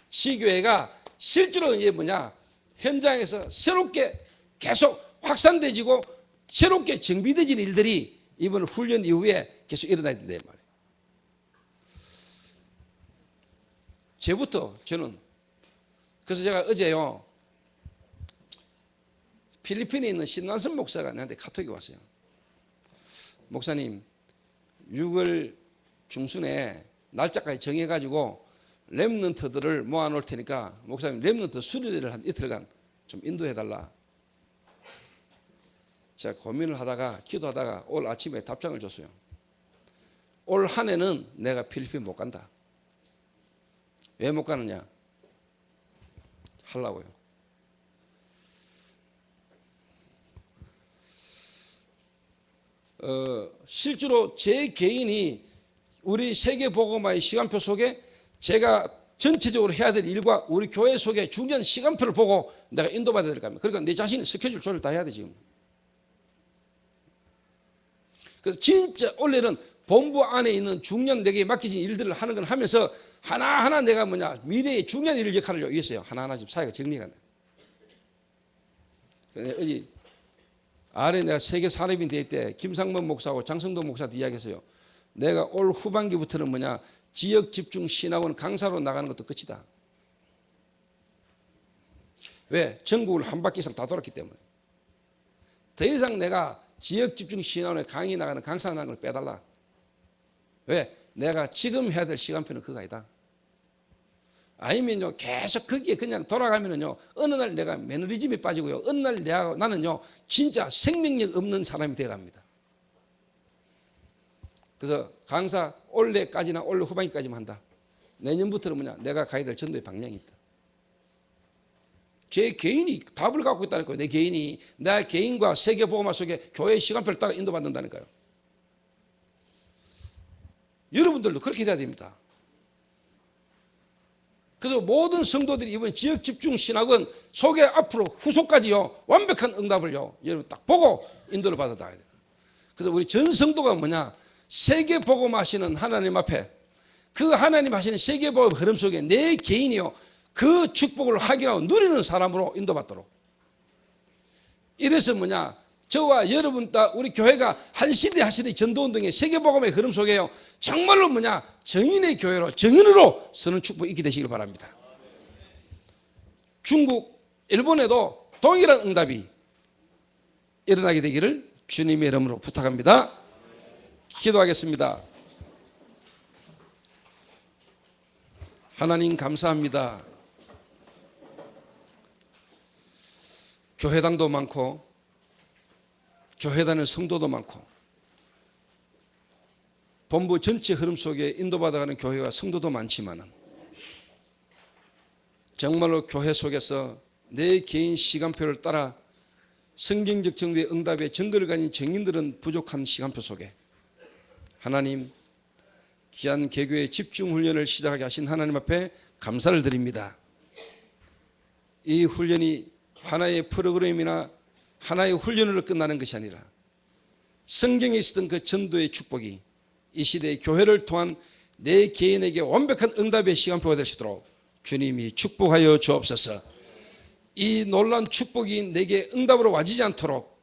지교회가 실제로 이제 현장에서 새롭게 계속 확산되지고 새롭게 정비되진 일들이 이번 훈련 이후에 계속 일어나야 된다 말이에요. 제부터 저는 그래서 제가 어제요 필리핀에 있는 신난선 목사가 나한테 카톡이 왔어요. 목사님 6월 중순에 날짜까지 정해가지고 렘넌트들을 모아놓을 테니까 목사님 렘넌트 수련회를 한 이틀간 좀 인도해달라. 제가 고민을 하다가 기도하다가 오늘 아침에 답장을 줬어요. 올 한 해는 내가 필리핀 못 간다. 왜 못 가느냐? 하려고요. 실제로 제 개인이 우리 세계복음화의 시간표 속에 제가 전체적으로 해야 될 일과 우리 교회 속에 중요한 시간표를 보고 내가 인도받아야 될 겁니다. 그러니까 내 자신이 스케줄 조절 다 해야 돼 지금. 그래서 진짜 원래는 본부 안에 있는 중요한 내게 맡겨진 일들을 하는 건 하면서 하나하나 내가 미래의 중요한 일을 역할을 위해서요. 하나하나 지금 사회가 정리가 돼. 어디 아래 내가 세계 산업인 대회 때 김상범 목사하고 장성동 목사한테 이야기했어요. 내가 올 후반기부터는 지역 집중 신학원 강사로 나가는 것도 끝이다. 왜? 전국을 한 바퀴 이상 다 돌았기 때문에. 더 이상 내가 지역 집중 신학원에 강의 나가는 강사 나가는 걸 빼달라. 왜? 내가 지금 해야 될 시간표는 그거 아니다. 아니면요 계속 거기에 그냥 돌아가면은요 어느 날 내가 매너리즘에 빠지고요 어느 날 나는요 진짜 생명력 없는 사람이 되어갑니다. 그래서 강사 올해까지나 올해 후반기까지만 한다. 내년부터는 내가 가야 될 전도의 방향이 있다. 제 개인이 답을 갖고 있다는 거예요. 내 개인이 내 개인과 세계복음화 속에 교회의 시간표를 따라 인도받는다니까요. 여러분들도 그렇게 돼야 됩니다. 그래서 모든 성도들이 이번 지역 집중 신학은 속에 앞으로 후속까지요 완벽한 응답을요 여러분 딱 보고 인도를 받아야 돼요. 그래서 우리 전 성도가 세계 복음하시는 하나님 앞에 그 하나님 하시는 세계 복음 흐름 속에 내 개인이요 그 축복을 확인하고 누리는 사람으로 인도받도록. 이래서 저와 여러분 다 우리 교회가 한 시대 한 시대 전도운동의 세계복음의 흐름 속에요 정말로 정인의 교회로 정인으로 서는 축복이 있게 되시길 바랍니다. 중국, 일본에도 동일한 응답이 일어나게 되기를 주님의 이름으로 부탁합니다. 기도하겠습니다. 하나님 감사합니다. 교회당도 많고 교회 다니는 성도도 많고 본부 전체 흐름 속에 인도받아가는 교회와 성도도 많지만 정말로 교회 속에서 내 개인 시간표를 따라 성경적 정도의 응답에 정거를 가진 정인들은 부족한 시간표 속에 하나님 귀한 개교의 집중훈련을 시작하게 하신 하나님 앞에 감사를 드립니다. 이 훈련이 하나의 프로그램이나 하나의 훈련으로 끝나는 것이 아니라 성경에 있었던 그 전도의 축복이 이 시대의 교회를 통한 내 개인에게 완벽한 응답의 시간표가 될 수 있도록 주님이 축복하여 주옵소서. 이 놀라운 축복이 내게 응답으로 와지지 않도록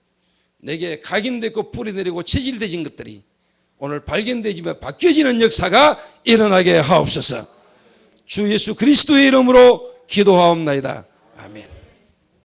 내게 각인되고 뿌리내리고 체질되진 것들이 오늘 발견되지만 바뀌어지는 역사가 일어나게 하옵소서. 주 예수 그리스도의 이름으로 기도하옵나이다. 아멘.